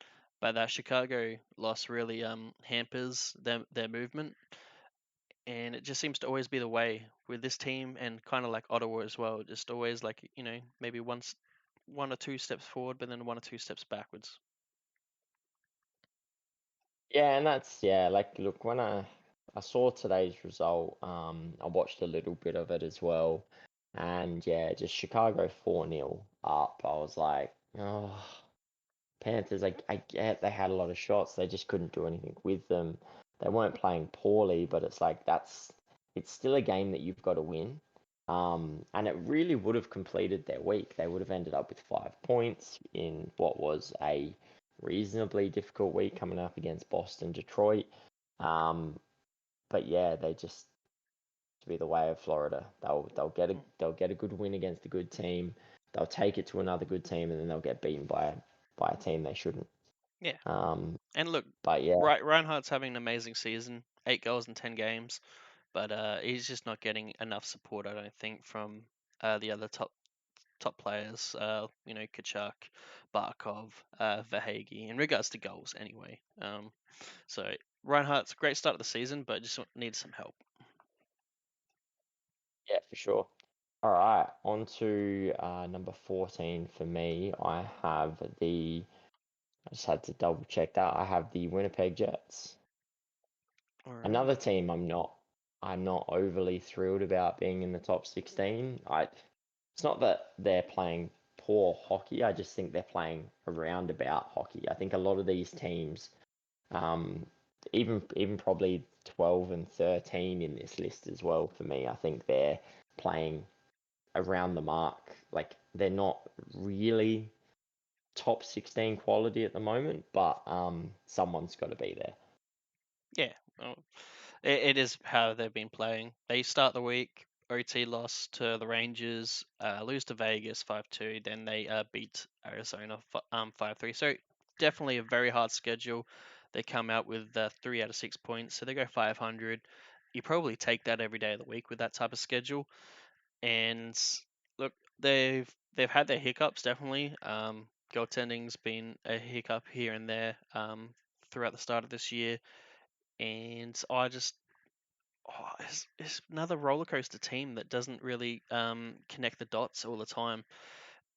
Speaker 2: but that Chicago loss really hampers their movement, and it just seems to always be the way with this team and kind of like Ottawa as well. Just always like maybe one or two steps forward, but then 1 or 2 steps backwards.
Speaker 1: Yeah, and like look, when I saw today's result, I watched a little bit of it as well. And yeah, just Chicago 4-0 up. I was like, oh, Panthers, I get they had a lot of shots, they just couldn't do anything with them. They weren't playing poorly, but it's still a game that you've got to win. And it really would have completed their week. They would have ended up with 5 points in what was a reasonably difficult week coming up against Boston, Detroit. But yeah, they just to be the way of Florida. They'll get a good win against a good team. They'll take it to another good team, and then they'll get beaten by a team they shouldn't.
Speaker 2: Yeah.
Speaker 1: Um,
Speaker 2: And look,
Speaker 1: but yeah,
Speaker 2: Reinhardt's having an amazing season, 8 goals in 10 games, but he's just not getting enough support, I don't think, from the other top players. Kachuk, Barkov, Verhage, in regards to goals, anyway. So Reinhardt's a great start of the season, but just needs some help.
Speaker 1: yeah, for sure. All right, on to number 14 for me. I just had to double check that. I have the Winnipeg Jets.
Speaker 2: All right.
Speaker 1: Another team I'm not overly thrilled about being in the top 16. It's not that they're playing poor hockey. I just think they're playing a roundabout hockey. I think a lot of these teams, um, even probably 12 and 13 in this list as well for me, I think they're playing around the mark. Like they're not really top 16 quality at the moment, but someone's got to be there.
Speaker 2: Yeah, well, it is how they've been playing. They start the week, OT loss to the Rangers, lose to Vegas 5-2, then they beat Arizona 5-3. So definitely a very hard schedule. They come out with 3 out of 6 points, so they go 500. You probably take that every day of the week with that type of schedule. And look, they've had their hiccups definitely. Goaltending's been a hiccup here and there throughout the start of this year, and it's another roller coaster team that doesn't really connect the dots all the time.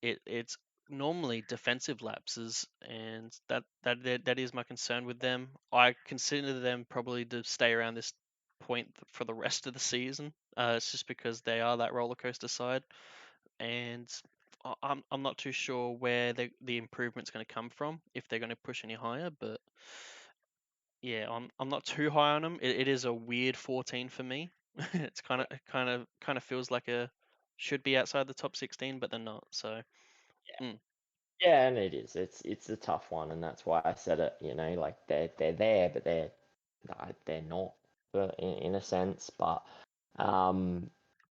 Speaker 2: It's normally defensive lapses, and that is my concern with them. I consider them probably to stay around this point for the rest of the season. It's just because they are that roller coaster side, and I'm not too sure where the improvement's going to come from if they're going to push any higher. But yeah, I'm not too high on them. It is a weird 14 for me. It's kind of feels like a should be outside the top 16, but they're not. So mm,
Speaker 1: Yeah, and it is. It's a tough one, and that's why I said it. Like they're there, but they're not, in a sense. But um,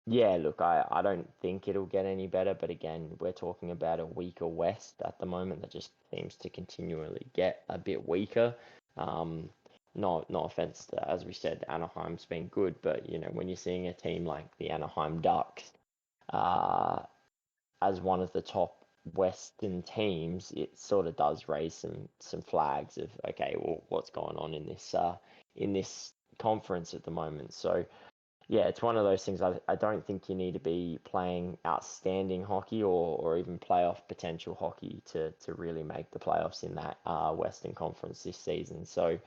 Speaker 1: yeah, look, I don't think it'll get any better. But again, we're talking about a weaker West at the moment that just seems to continually get a bit weaker. Um, no offense to, as we said, Anaheim's been good, but when you're seeing a team like the Anaheim Ducks, uh, as one of the top Western teams, it sort of does raise some flags of, okay, well, what's going on in this conference at the moment. So yeah, it's one of those things. I don't think you need to be playing outstanding hockey or even playoff potential hockey to really make the playoffs in that Western Conference this season. So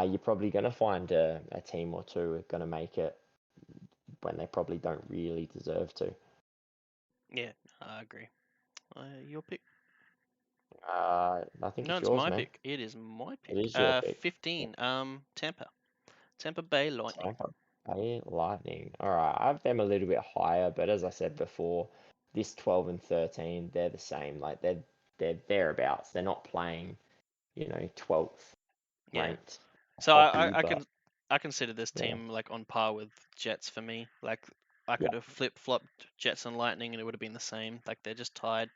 Speaker 1: you're probably going to find a team or two are going to make it when they probably don't really deserve to.
Speaker 2: yeah, I agree. Your pick?
Speaker 1: I think
Speaker 2: No,
Speaker 1: it's
Speaker 2: it's
Speaker 1: yours,
Speaker 2: my
Speaker 1: man.
Speaker 2: pick. It is my
Speaker 1: It
Speaker 2: pick.
Speaker 1: is your pick.
Speaker 2: 15. Tampa Bay Lightning.
Speaker 1: Tampa Bay Lightning. All right, I have them a little bit higher, but as I said before, this 12 and 13, they're the same. Like they're thereabouts. They're not playing, 12th
Speaker 2: Yeah.
Speaker 1: ranked
Speaker 2: So
Speaker 1: hockey,
Speaker 2: I
Speaker 1: but
Speaker 2: I consider this
Speaker 1: yeah,
Speaker 2: team like on par with Jets for me. Like I
Speaker 1: yeah,
Speaker 2: could have flip flopped Jets and Lightning and it would have been the same. Like they're just tied.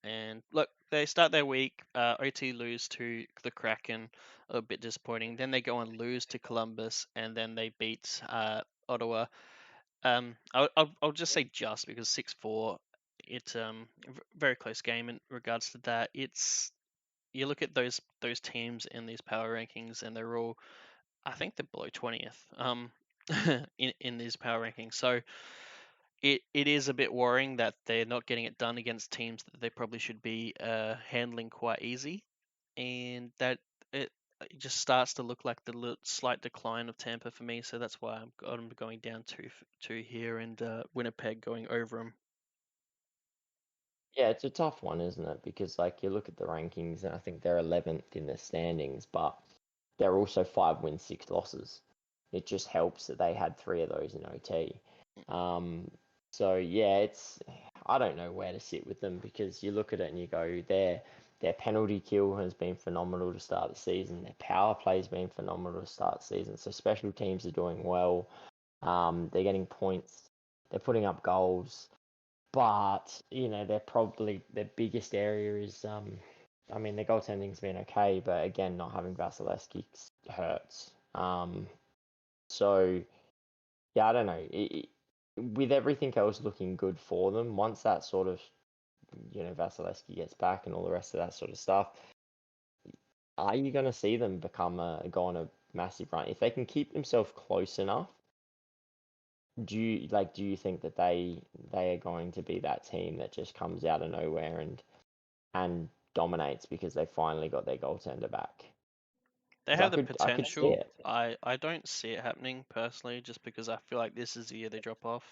Speaker 2: And look, they start their week. OT lose to the Kraken, a bit disappointing. Then they go and lose to Columbus, and then they beat Ottawa. I'll just say just because 6-4. It's very close game in regards to that. It's you look at those teams in these power rankings, and they're all I think they're below 20th in these power rankings. So it is a bit worrying that they're not getting it done against teams that they probably should be handling quite easy, and that it just starts to look like the slight decline of Tampa for me. So that's why I'm going down to here, and Winnipeg going over them.
Speaker 1: yeah. It's a tough one, isn't it? Because like you look at the rankings, and I think they're 11th in the standings, but they're also 5 wins, 6 losses. It just helps that they had three of those in OT. Um, so yeah, I don't know where to sit with them because you look at it and you go, their penalty kill has been phenomenal to start the season. Their power play's been phenomenal to start the season. So special teams are doing well. They're getting points. They're putting up goals. But, their biggest area is, their goaltending's been okay, but again, not having Vasilevsky hurts. So, yeah, I don't know. With everything else looking good for them, once that sort of, Vasilevsky gets back and all the rest of that sort of stuff, are you going to see them go on a massive run? If they can keep themselves close enough, do you think that they are going to be that team that just comes out of nowhere and dominates because they finally got their goaltender back?
Speaker 2: They
Speaker 1: 'Cause
Speaker 2: have the
Speaker 1: I could see
Speaker 2: potential.
Speaker 1: it.
Speaker 2: I don't see it happening personally, just because I feel like this is the year they drop off,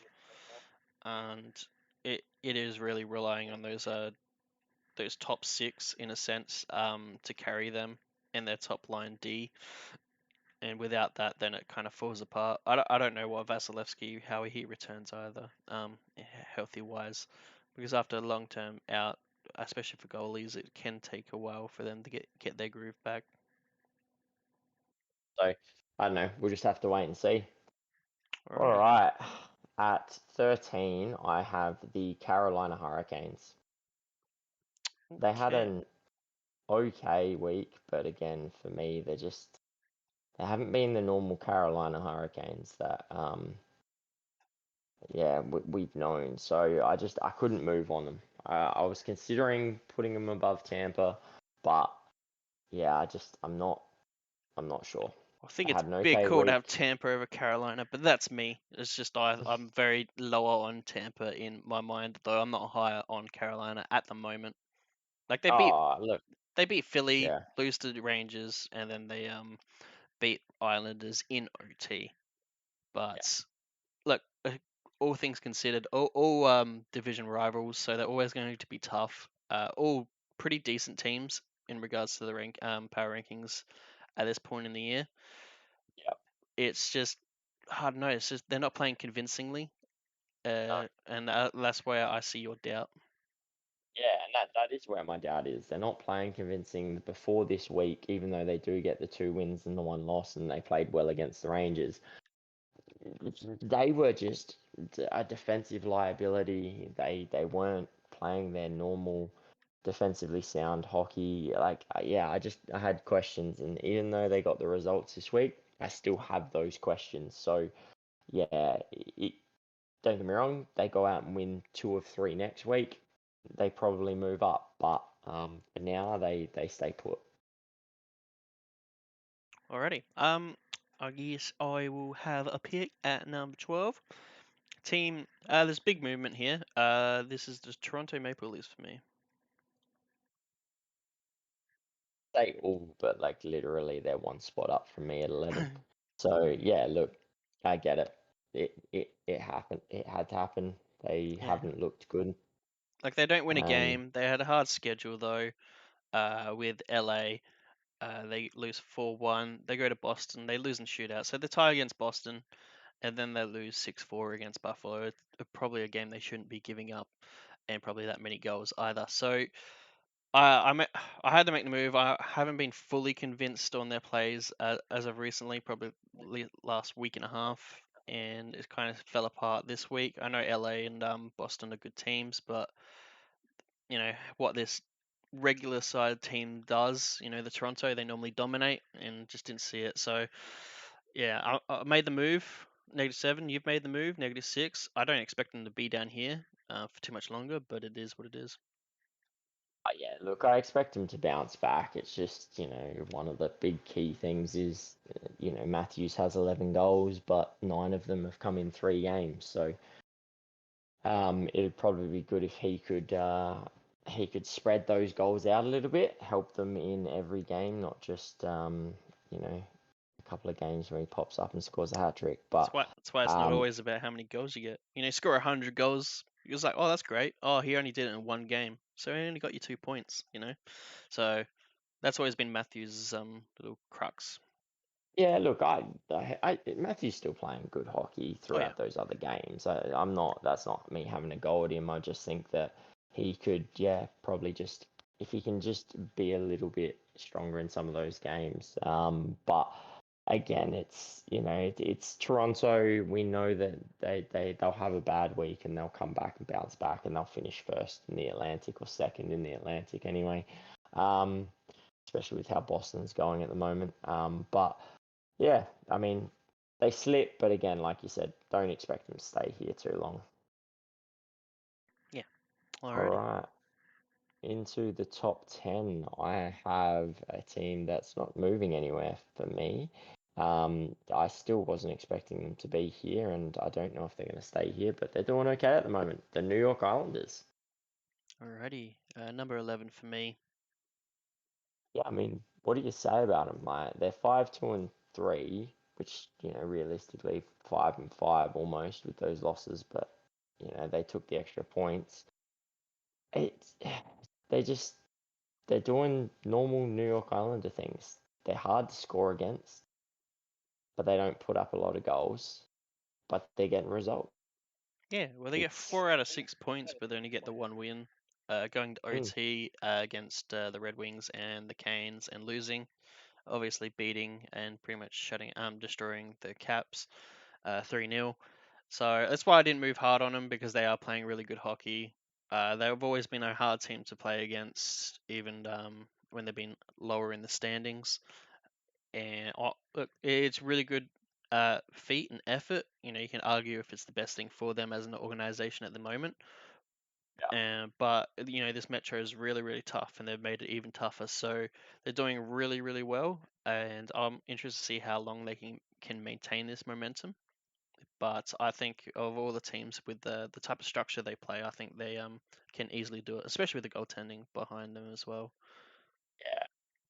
Speaker 2: and it is really relying on those top six in a sense to carry them in their top line D. And without that, then it kind of falls apart. I don't know what Vasilevsky how he returns either, healthy wise, because after a long term out, especially for goalies, it can take a while for them to get their groove back.
Speaker 1: So I don't know. We'll just have to wait and see. All
Speaker 2: Alrighty.
Speaker 1: right. At 13, I have the Carolina Hurricanes. They had
Speaker 2: Okay.
Speaker 1: an okay week, but again, for me, they haven't been the normal Carolina Hurricanes that we've known. So I couldn't move on them. I was considering putting them above Tampa, but yeah, I'm not sure.
Speaker 2: I think
Speaker 1: They
Speaker 2: it's
Speaker 1: had an
Speaker 2: a bit
Speaker 1: okay
Speaker 2: cool to have
Speaker 1: week.
Speaker 2: Tampa over Carolina, but that's me. It's just I'm very lower on Tampa in my mind, though I'm not higher on Carolina at the moment. Like
Speaker 1: Look,
Speaker 2: they beat Philly,
Speaker 1: yeah,
Speaker 2: lose to the Rangers, and then they beat Islanders in OT.
Speaker 1: yeah,
Speaker 2: But look, all things considered, all division rivals, so they're always going to be tough. All pretty decent teams in regards to the power rankings at this point in the year.
Speaker 1: yeah.
Speaker 2: It's just I don't know. It's just they're not playing convincingly,
Speaker 1: No,
Speaker 2: and that's where I see your doubt.
Speaker 1: yeah, and that is where my doubt is. They're not playing convincing before this week, even though they do get the 2 wins and the 1 loss, and they played well against the Rangers. They were just a defensive liability. They weren't playing their normal defensively sound hockey. I had questions, and even though they got the results this week, I still have those questions. So yeah, don't get me wrong, they go out and win 2 of 3 next week, they probably move up. But for now, they stay put.
Speaker 2: Alrighty. I guess I will have a pick at number 12. Team. There's big movement here. This is the Toronto Maple Leafs for me.
Speaker 1: They all, but like literally, they're 1 spot up from me at 11. So yeah, look, I get it. It happened. It had to happen. They
Speaker 2: Yeah.
Speaker 1: haven't looked good,
Speaker 2: Like they don't win a
Speaker 1: and
Speaker 2: game. They had a hard schedule though. With LA, they lose 4-1. They go to Boston. They lose in shootout. So they tie against Boston, and then they lose 6-4 against Buffalo. It's probably a game they shouldn't be giving up, and probably that many goals either. So I had to make the move. I haven't been fully convinced on their plays as of recently, probably last week and a half, and it kind of fell apart this week. I know LA and Boston are good teams, but what this regular side team does. The Toronto they normally dominate, and just didn't see it. So yeah, I made the move. -7. You've made the move. -6. I don't expect them to be down here for too much longer, but it is what it is.
Speaker 1: yeah, look, I expect them to bounce back. It's just one of the big key things is Matthews has 11 goals, but 9 of them have come in 3 games. So it'd probably be good if he could spread those goals out a little bit, help them in every game, not just a couple of games where he pops up and scores a hat trick.
Speaker 2: That's
Speaker 1: But
Speaker 2: why. That's why it's not
Speaker 1: um,
Speaker 2: always about how many goals you get. Score 100 goals. He was like, oh, that's great. Oh, he only did it in one game, so he only got you 2 points. So that's always been Matthews' little crux.
Speaker 1: Yeah, look, Matthew's still playing good hockey
Speaker 2: Oh yeah,
Speaker 1: throughout those other games. I'm not. That's not me having a go at him. I just think that he could, yeah, probably just if he can just be a little bit stronger in some of those games. But again, it's Toronto. We know that they'll have a bad week and they'll come back and bounce back and they'll finish first in the Atlantic or second in the Atlantic anyway. Um, especially with how Boston's going at the moment. But yeah, I mean, they slip, but again, like you said, don't expect them to stay here too long.
Speaker 2: yeah.
Speaker 1: All
Speaker 2: Alrighty.
Speaker 1: right, into the top 10, I have a team that's not moving anywhere for me. I still wasn't expecting them to be here, and I don't know if they're going to stay here, but they're doing okay at the moment. The New York Islanders.
Speaker 2: Alrighty. Number 11 for me.
Speaker 1: Yeah, I mean, what do you say about them? Like, they're 5-2-3, which, realistically 5-5 almost with those losses, but they took the extra points. It's they just they're doing normal New York Islander things. They're hard to score against, but they don't put up a lot of goals, but they're getting results.
Speaker 2: Yeah, well, they get
Speaker 1: It's
Speaker 2: 4 out of 6 points, but they only get the one win. Going to
Speaker 1: mm,
Speaker 2: OT against the Red Wings and the Canes and losing, obviously beating and pretty much destroying the Caps 3-0. So that's why I didn't move hard on them because they are playing really good hockey. They've always been a hard team to play against, even when they've been lower in the standings. And look, it's really good feat and effort. You can argue if it's the best thing for them as an organization at the moment.
Speaker 1: yeah.
Speaker 2: But this metro is really, really tough, and they've made it even tougher. So they're doing really, really well, and I'm interested to see how long they can maintain this momentum. But I think of all the teams with the type of structure they play, I think they can easily do it, especially with the goaltending behind them as well.
Speaker 1: Yeah.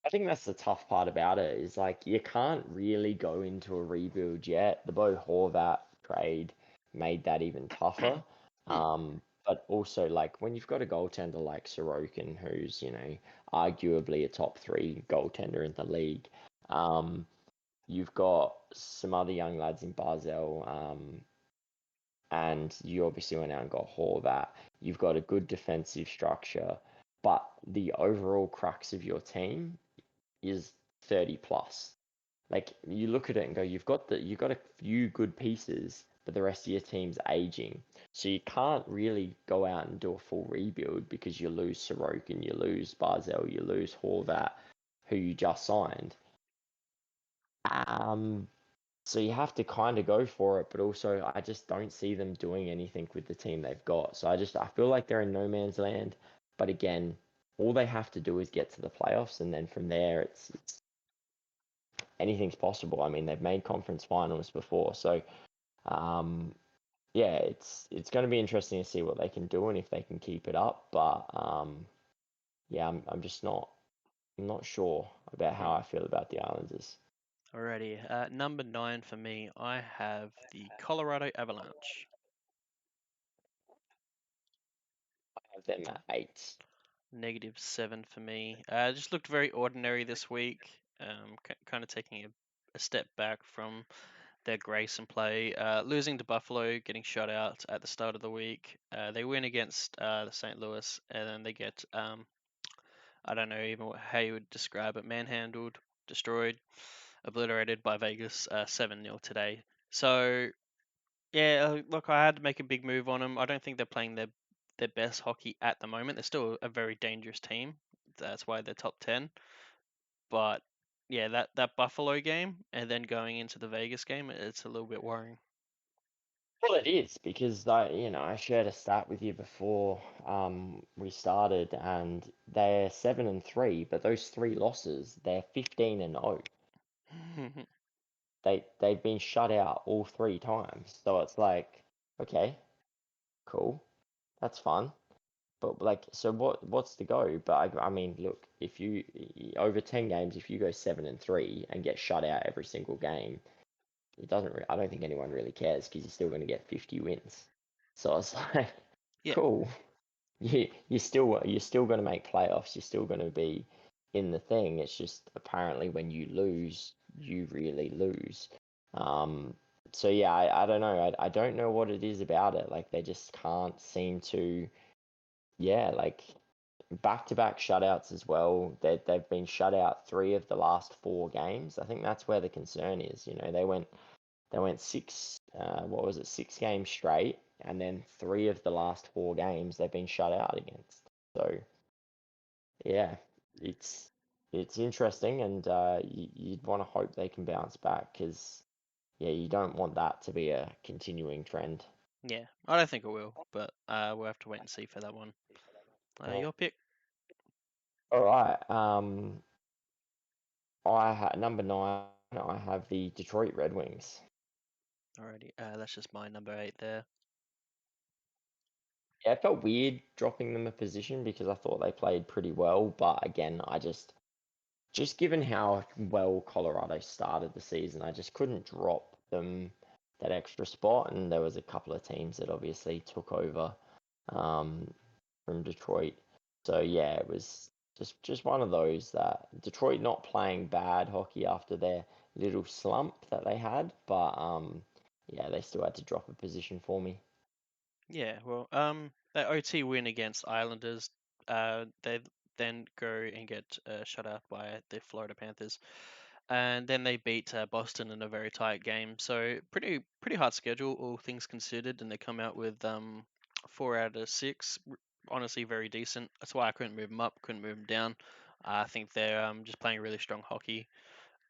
Speaker 1: I think that's the tough part about it is like you can't really go into a rebuild yet. The Bo Horvat trade made that even tougher.
Speaker 2: Hmm.
Speaker 1: But also like when you've got a goaltender like Sorokin, who's, arguably a top three goaltender in the league, you've got some other young lads in Barzell, and you obviously went out and got Horvat. You've got a good defensive structure, but the overall crux of your team is 30 plus. Like you look at it and go, you've got a few good pieces, but the rest of your team's aging. So you can't really go out and do a full rebuild because you lose Sorokin, you lose Barzell, you lose Horvat, who you just signed. Um, so you have to kind of go for it, but also I just don't see them doing anything with the team they've got. So I feel like they're in no man's land. But again, all they have to do is get to the playoffs, and then from there, it's anything's possible. I mean, they've made conference finals before, so um, yeah, it's going to be interesting to see what they can do and if they can keep it up. But yeah, I'm just I'm not sure about how
Speaker 2: Hmm.
Speaker 1: I feel about the Islanders.
Speaker 2: Alrighty, number 9 for me, I have the Colorado Avalanche.
Speaker 1: I have them at 8.
Speaker 2: -7 for me. Just looked very ordinary this week. Kind of taking a step back from their grace and play. Losing to Buffalo, getting shut out at the start of the week. They win against the St. Louis, and then they get I don't know even how you would describe it, manhandled, destroyed, obliterated by Vegas 7-0 today. So yeah, look, I had to make a big move on them. I don't think they're playing their best hockey at the moment. They're still a very dangerous team. That's why they're top 10. But yeah, that Buffalo game and then going into the Vegas game, it's a little bit worrying.
Speaker 1: Well, it is because I shared a stat with you before we started, and they're 7-3, but those three losses, they're 15-0. They've been shut out all three times, so it's like, okay, cool, that's fun. But like, so what's the go? But I mean, look, if you over 10 games, if you go 7-3 and get shut out every single game, it doesn't. I don't think anyone really cares because you're still going to get 50 wins. So it's like,
Speaker 2: Yeah,
Speaker 1: cool. You're still going to make playoffs. You're still going to be in the thing. It's just apparently when you lose, you really lose. So yeah, I don't know. I don't know what it is about it. Like they just can't seem to, yeah, like back-to-back shutouts as well. They've been shut out 3 of the last 4 games. I think that's where the concern is. They went six, what was it, 6 games straight, and then 3 of the last 4 games they've been shut out against. So yeah, it's interesting, and you'd want to hope they can bounce back because yeah, you don't want that to be a continuing trend.
Speaker 2: Yeah, I don't think it will, but we'll have to wait and see for that one. Your pick.
Speaker 1: All right. Number 9. I have the Detroit Red Wings.
Speaker 2: Alrighty, that's just my number 8 there.
Speaker 1: Yeah, it felt weird dropping them a position because I thought they played pretty well, but again, I just given how well Colorado started the season, I just couldn't drop them that extra spot, and there was a couple of teams that obviously took over um, from Detroit. So yeah, it was just one of those that Detroit not playing bad hockey after their little slump that they had, but yeah, they still had to drop a position for me.
Speaker 2: Yeah, well, that OT win against Islanders, they then go and get shut out by the Florida Panthers, and then they beat Boston in a very tight game. So pretty hard schedule, all things considered, and they come out with 4 out of 6. Honestly, very decent. That's why I couldn't move them up, couldn't move them down. I think they're just playing really strong hockey,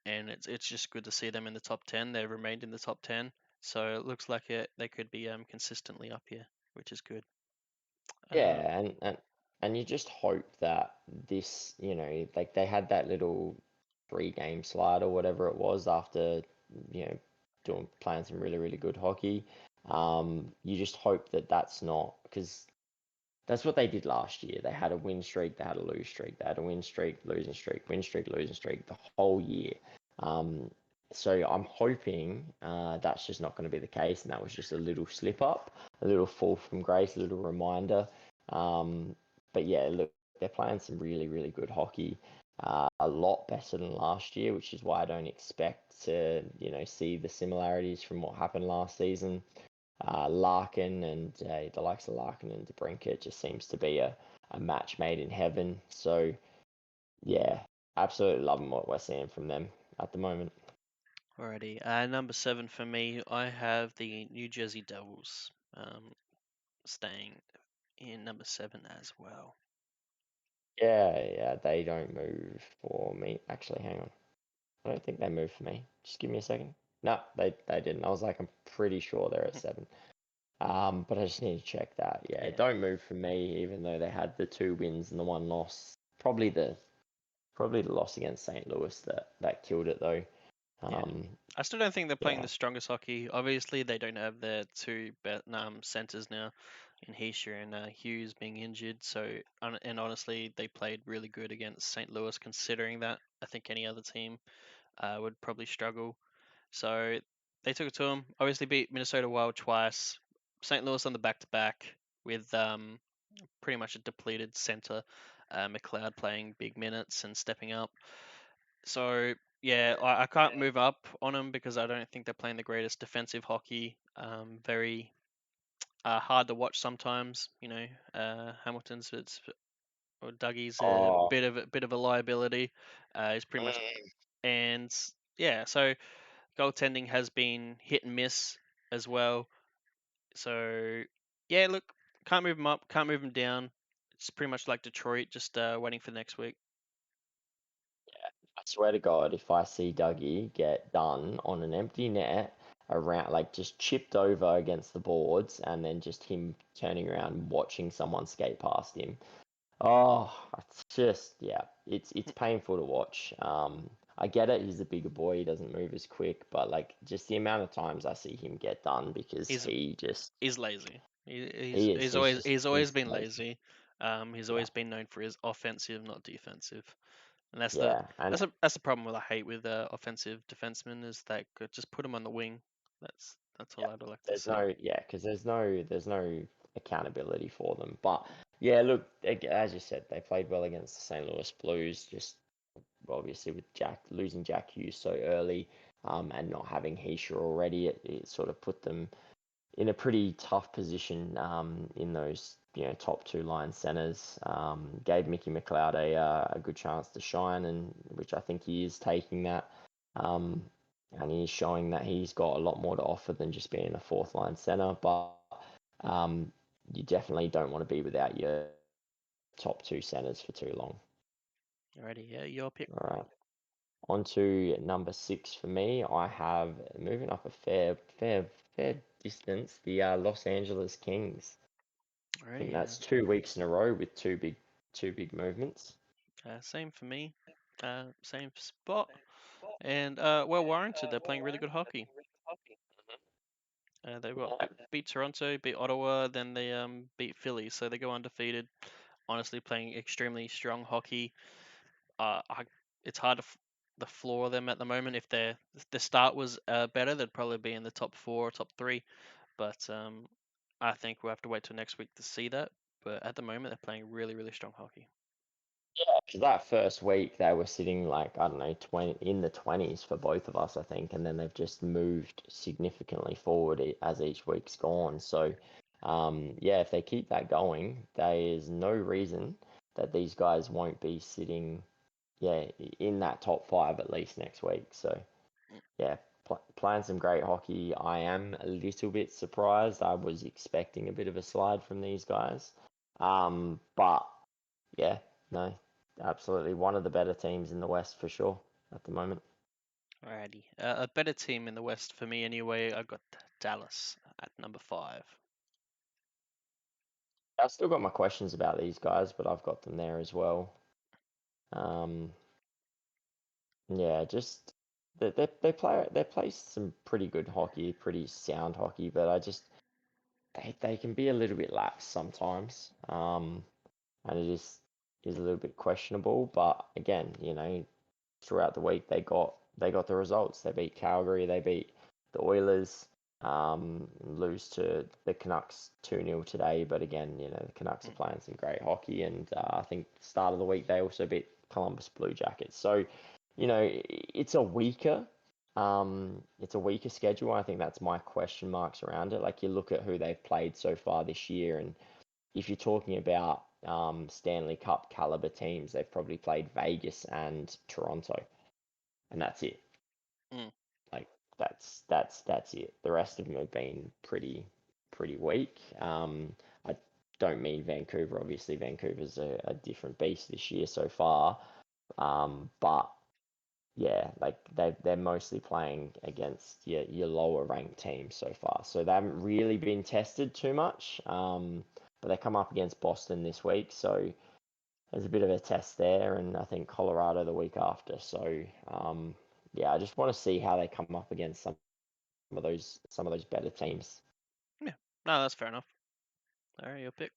Speaker 2: and it's just good to see them in the top 10. They've remained in the top 10, so it looks like they could be consistently up here, which is good. Uh,
Speaker 1: Yeah, and you just hope that this, like they had that little 3 game slide or whatever it was after, doing playing some really, really good hockey. You just hope that that's not because that's what they did last year. They had a win streak, they had a lose streak, they had a win streak, losing streak, win streak, losing streak the whole year. Um, so I'm hoping that's just not going to be the case, and that was just a little slip up, a little fall from grace, a little reminder. Um, but yeah, look, they're playing some really, really good hockey, a lot better than last year, which is why I don't expect to, see the similarities from what happened last season. Larkin and the likes of Larkin and DeBrincat just seems to be a match made in heaven. So yeah, absolutely loving what we're seeing from them at the moment.
Speaker 2: Alrighty. Number 7 for me, I have the New Jersey Devils staying in number 7 as well.
Speaker 1: Yeah, they don't move for me. Actually, hang on. I don't think they moved for me. Just give me a second. No, they didn't. I was like, I'm pretty sure they're at 7. But I just need to check that. Yeah,
Speaker 2: Yeah.
Speaker 1: don't move for me, even though they had the 2 wins and the 1 loss. Probably the loss against St. Louis that killed it though.
Speaker 2: Yeah.
Speaker 1: Um,
Speaker 2: I still don't think they're playing
Speaker 1: yeah,
Speaker 2: the strongest hockey. Obviously, they don't have their two centers now, in Heisha and Hughes being injured. So, and honestly, they played really good against St. Louis. Considering that, I think any other team would probably struggle. So they took it to them. Obviously, beat Minnesota Wild twice. St. Louis on the back-to-back with pretty much a depleted center. McLeod playing big minutes and stepping up. So yeah, I can't move up on them because I don't think they're playing the greatest defensive hockey. Very hard to watch sometimes. Hamilton's or Dougie's a
Speaker 1: oh,
Speaker 2: bit of a liability. He's pretty much and yeah, so goaltending has been hit and miss as well. So yeah, look, can't move them up, can't move them down. It's pretty much like Detroit, just waiting for next week.
Speaker 1: I swear to God, if I see Dougie get done on an empty net around, like just chipped over against the boards, and then just him turning around and watching someone skate past him. Oh, it's just yeah, it's painful to watch. I get it, he's a bigger boy, he doesn't move as quick, but like just the amount of times I see him get done because
Speaker 2: He's
Speaker 1: he just
Speaker 2: he's lazy. He, he's
Speaker 1: he is
Speaker 2: he's
Speaker 1: he's
Speaker 2: always
Speaker 1: just
Speaker 2: he's always
Speaker 1: he's
Speaker 2: been
Speaker 1: lazy.
Speaker 2: lazy. He's
Speaker 1: Yeah,
Speaker 2: always been known for his offensive, not defensive. And that's the
Speaker 1: yeah, and
Speaker 2: that's the problem with I hate with offensive defensemen is that just put him on the wing. That's all
Speaker 1: yeah,
Speaker 2: I'd like to
Speaker 1: there's
Speaker 2: see.
Speaker 1: no yeah, because there's no accountability for them. But yeah, look, as you said, they played well against the St. Louis Blues. Just obviously with losing Jack Hughes so early, and not having Heisha already, it sort of put them in a pretty tough position in those top two line centers. Gave Mickey McLeod a good chance to shine, and which I think he is taking that. And he's showing that he's got a lot more to offer than just being a fourth line center. But you definitely don't want to be without your top two centers for too long.
Speaker 2: Alrighty, yeah, your pick.
Speaker 1: All right. On to number 6 for me. I have moving up a fair distance, the Los Angeles Kings. I think
Speaker 2: Alrighty,
Speaker 1: that's 2 weeks in a row with two big movements.
Speaker 2: same for me. Same spot. And well warranted. They're playing really good hockey. They've got beat Toronto, beat Ottawa, then they beat Philly, so they go undefeated. Honestly, playing extremely strong hockey. It's hard to the floor them at the moment. If the start was better, they'd probably be in the top 4, top 3. But I think we'll have to wait till next week to see that. But at the moment, they're playing really, really strong hockey.
Speaker 1: Yeah, because that first week they were sitting like, I don't know, 20 in the 20s for both of us, I think, and then they've just moved significantly forward as each week's gone. So, yeah, if they keep that going, there is no reason that these guys won't be sitting, yeah, in that top 5 at least next week. So, yeah, playing some great hockey. I am a little bit surprised. I was expecting a bit of a slide from these guys. But yeah, no, absolutely one of the better teams in the West for sure at the moment.
Speaker 2: Alrighty. A better team in the West for me anyway. I got Dallas at number 5.
Speaker 1: I've still got my questions about these guys, but I've got them there as well. Um, yeah, just they play some pretty good hockey, pretty sound hockey, but they can be a little bit lax sometimes. And it is a little bit questionable. But again, throughout the week they got the results. They beat Calgary, they beat the Oilers, lose to the Canucks 2-0 today. But again, the Canucks are playing some great hockey, and I think the start of the week they also beat Columbus Blue Jackets. So, it's a weaker schedule. I think that's my question marks around it. Like you look at who they've played so far this year, and if you're talking about Stanley Cup caliber teams, they've probably played Vegas and Toronto, and that's it.
Speaker 2: Mm.
Speaker 1: Like that's it. The rest of them have been pretty weak. I don't mean Vancouver. Obviously, Vancouver's a different beast this year so far. But yeah, like they're mostly playing against your lower ranked teams so far. So they haven't really been tested too much. But they come up against Boston this week, so there's a bit of a test there, and I think Colorado the week after. So yeah, I just want to see how they come up against some of those better teams.
Speaker 2: Yeah, no, that's fair enough. All right, your pick.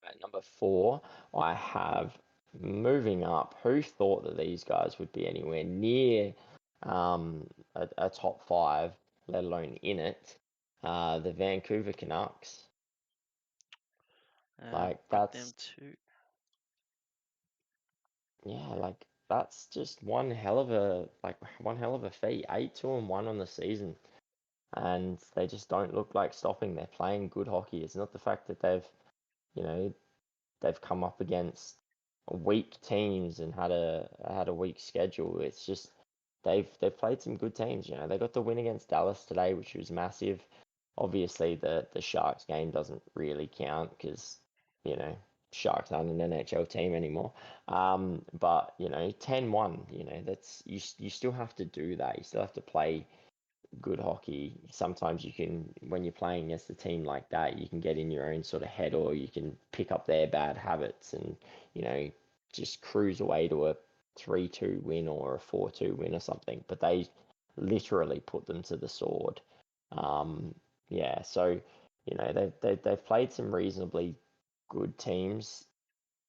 Speaker 1: At number 4, I have moving up. Who thought that these guys would be anywhere near a top 5, let alone in it? The Vancouver Canucks. Like
Speaker 2: Got them
Speaker 1: that's
Speaker 2: too.
Speaker 1: yeah, like that's just one hell of a feat. 8-2-1 on the season, and they just don't look like stopping. They're playing good hockey. It's not the fact that you know, they've come up against weak teams and had a weak schedule. It's just they've played some good teams. They got the win against Dallas today, which was massive. Obviously, the Sharks game doesn't really count because you know Sharks aren't an NHL team anymore. But 10-1. That's you still have to do that. You still have to play good hockey. Sometimes you can, when you're playing against a team like that, you can get in your own sort of head, or you can pick up their bad habits and, you know, just cruise away to a 3-2 win or a 4-2 win or something. But they literally put them to the sword. Yeah, so, they've played some reasonably good teams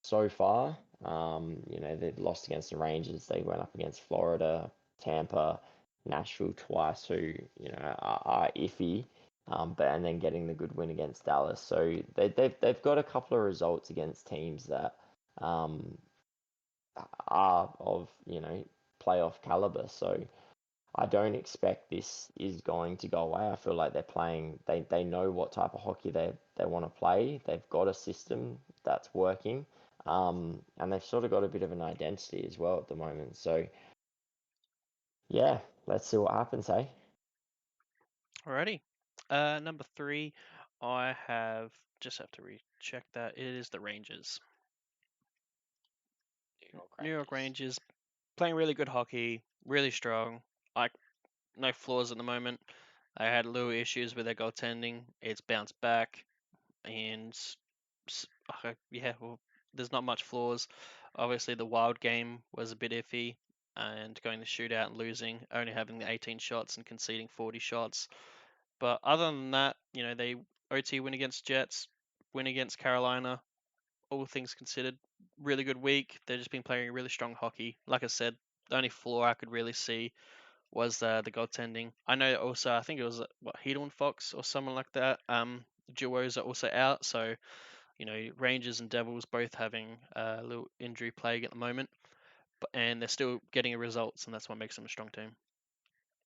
Speaker 1: so far. They've lost against the Rangers. They went up against Florida, Tampa, Nashville twice, who are iffy. But and then getting the good win against Dallas. So they've got a couple of results against teams that um, are of, playoff caliber. So I don't expect this is going to go away. I feel like they're playing, they know what type of hockey they want to play. They've got a system that's working. And they've sort of got a bit of an identity as well at the moment. So yeah, let's see what happens, hey?
Speaker 2: Alrighty. Number 3, I just have to recheck that. It is the Rangers.
Speaker 1: New York
Speaker 2: New York
Speaker 1: Rangers.
Speaker 2: Rangers playing really good hockey, really strong. Like no flaws at the moment. I had little issues with their goaltending. It's bounced back, and yeah, well, there's not much flaws. Obviously, the wild game was a bit iffy, and going the shootout and losing, only having the 18 shots and conceding 40 shots. But other than that, they OT win against Jets, win against Carolina. All things considered, really good week. They've just been playing really strong hockey. Like I said, the only flaw I could really see was the goaltending. I know also, I think it was what Heedle and Fox or someone like that. Duos are also out, so Rangers and Devils both having a little injury plague at the moment, and they're still getting results, and that's what makes them a strong team.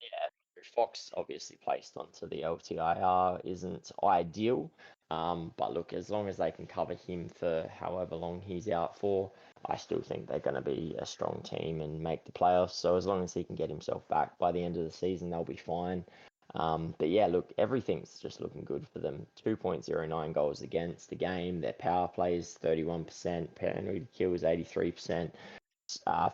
Speaker 1: Yeah, Fox obviously placed onto the LTIR isn't ideal. But look, as long as they can cover him for however long he's out for, I still think they're going to be a strong team and make the playoffs. So as long as he can get himself back by the end of the season, they'll be fine. But yeah, look, everything's just looking good for them. 2.09 goals against the game. Their power play is 31%, penalty kill is 83%.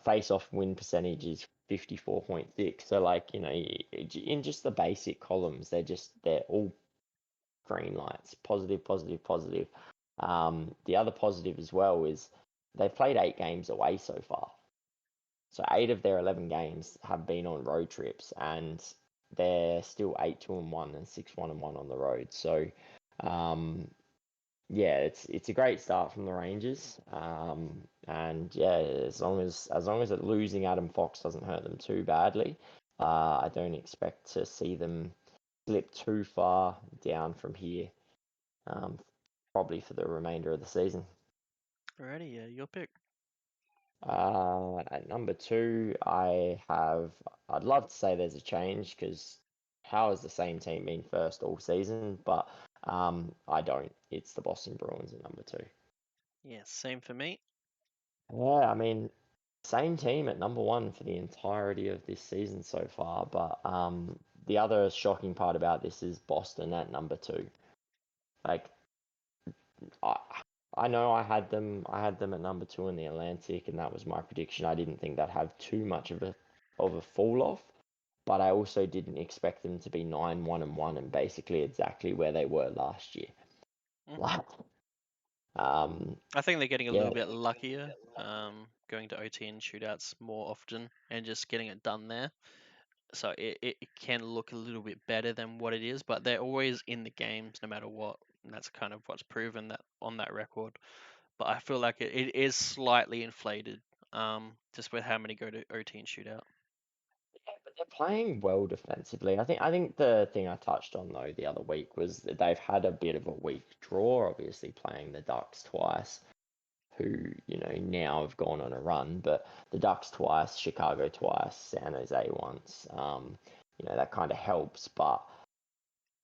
Speaker 1: Face-off win percentage is 54.6. So like, in just the basic columns, they're all green lights. Positive, positive, positive. The other positive as well is they've played 8 games away so far. So 8 of their 11 games have been on road trips, and they're still 8-2-1 and 6-1-1 on the road. So yeah, it's a great start from the Rangers. And yeah, as long as losing Adam Fox doesn't hurt them too badly, I don't expect to see them slip too far down from here. Um, Probably for the remainder of the season.
Speaker 2: Alrighty, your pick.
Speaker 1: At number 2, I'd love to say there's a change because how has the same team been first all season? But I don't. It's the Boston Bruins at number 2.
Speaker 2: Yeah, same for me.
Speaker 1: Yeah, I mean, same team at number 1 for the entirety of this season so far. But the other shocking part about this is Boston at number 2. Like, I, I know I had them at number 2 in the Atlantic, and that was my prediction. I didn't think they'd have too much of a fall off, but I also didn't expect them to be 9-1-1 and basically exactly where they were last year.
Speaker 2: hmm
Speaker 1: Like, um,
Speaker 2: I think they're getting a
Speaker 1: yeah,
Speaker 2: little bit luckier, going to OT and shootouts more often and just getting it done there. So it can look a little bit better than what it is, but they're always in the games no matter what. And that's kind of what's proven that on that record. But I feel like it is slightly inflated, just with how many go to OT and shootout.
Speaker 1: but they're playing well defensively. I think the thing I touched on though the other week was that they've had a bit of a weak draw, obviously playing the Ducks twice, who, now have gone on a run, but the Ducks twice, Chicago twice, San Jose once. That kind of helps, but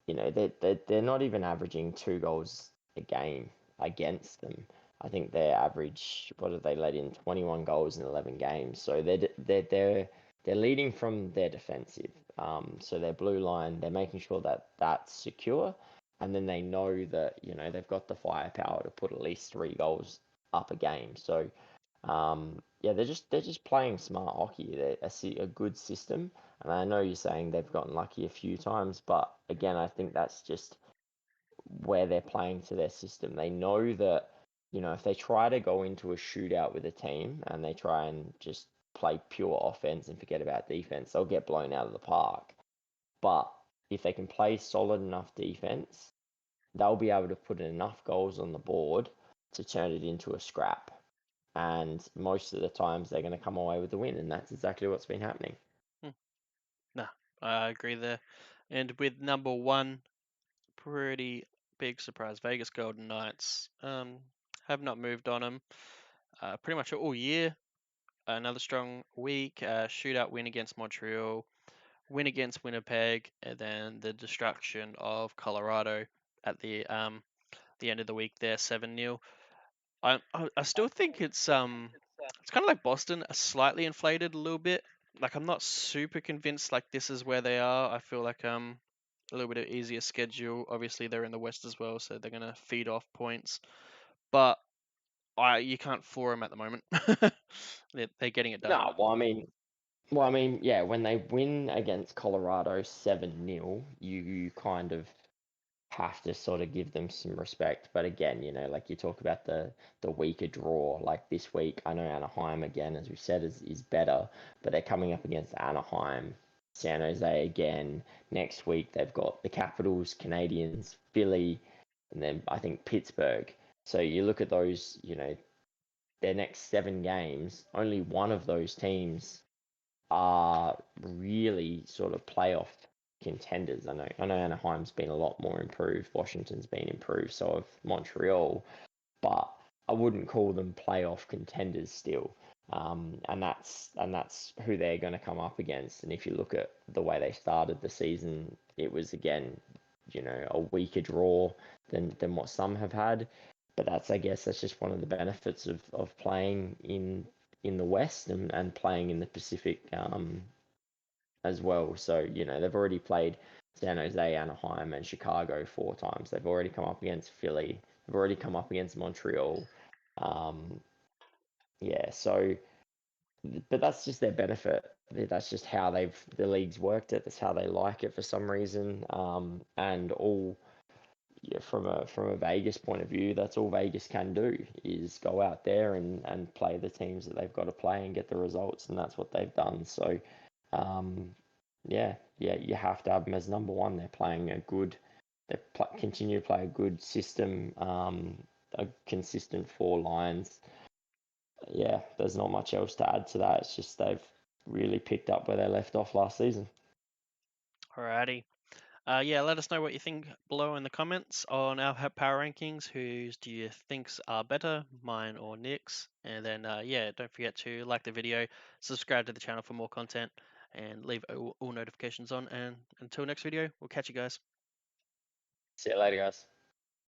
Speaker 1: they're not even averaging 2 goals a game against them. I think their average, what have they let in? 21 goals in 11 games. So they're leading from their defensive. So their blue line, they're making sure that that's secure, and then they know that they've got the firepower to put at least 3 goals up a game. So yeah, they're just playing smart hockey. They're a good system, and I know you're saying they've gotten lucky a few times, but again, I think that's just where they're playing to their system. They know that, if they try to go into a shootout with a team and they try and just play pure offense and forget about defense, they'll get blown out of the park. But if they can play solid enough defense, they'll be able to put enough goals on the board to turn it into a scrap. And most of the times they're going to come away with the win, and that's exactly what's been happening.
Speaker 2: Hmm. Nah, I agree there. And with number 1, pretty big surprise. Vegas Golden Knights have not moved on them pretty much all year. another strong week. Shootout win against Montreal, win against Winnipeg, and then the destruction of Colorado at the end of the week there, 7-0. I still think it's kind of like Boston, slightly inflated a little bit. Like I'm not super convinced like this is where they are. I feel like a little bit of easier schedule. Obviously they're in the West as well, so they're gonna feed off points. But you can't floor them at the moment. They're getting it done.
Speaker 1: No, yeah, when they win against Colorado 7-0, you kind of have to sort of give them some respect. But again, like you talk about the weaker draw, like this week, I know Anaheim again, as we said, is better, but they're coming up against Anaheim, San Jose again. Next week they've got the Capitals, Canadians, Philly, and then I think Pittsburgh. So you look at those, their next 7 games, only one of those teams are really sort of playoff contenders. I know Anaheim's been a lot more improved. Washington's been improved. So have Montreal, but I wouldn't call them playoff contenders still. And that's who they're going to come up against. And if you look at the way they started the season, it was again, a weaker draw than what some have had. But I guess that's just one of the benefits of playing in the West and playing in the Pacific as well. So, they've already played San Jose, Anaheim, and Chicago 4 times. They've already come up against Philly. They've already come up against Montreal. Um, yeah, so, but that's just their benefit. That's just how the league's worked it. That's how they like it for some reason. And all, yeah, from a Vegas point of view, that's all Vegas can do is go out there and play the teams that they've got to play and get the results, and that's what they've done. So, yeah, you have to have them as number one. They're playing a good, continue to play a good system, a consistent 4 lines. Yeah, there's not much else to add to that. It's just they've really picked up where they left off last season.
Speaker 2: Alrighty. Yeah, let us know what you think below in the comments on our power rankings. Whose do you think's are better, mine or Nick's? And then, yeah, don't forget to like the video, subscribe to the channel for more content, and leave all notifications on. And until next video, we'll catch you guys.
Speaker 1: See you later, guys.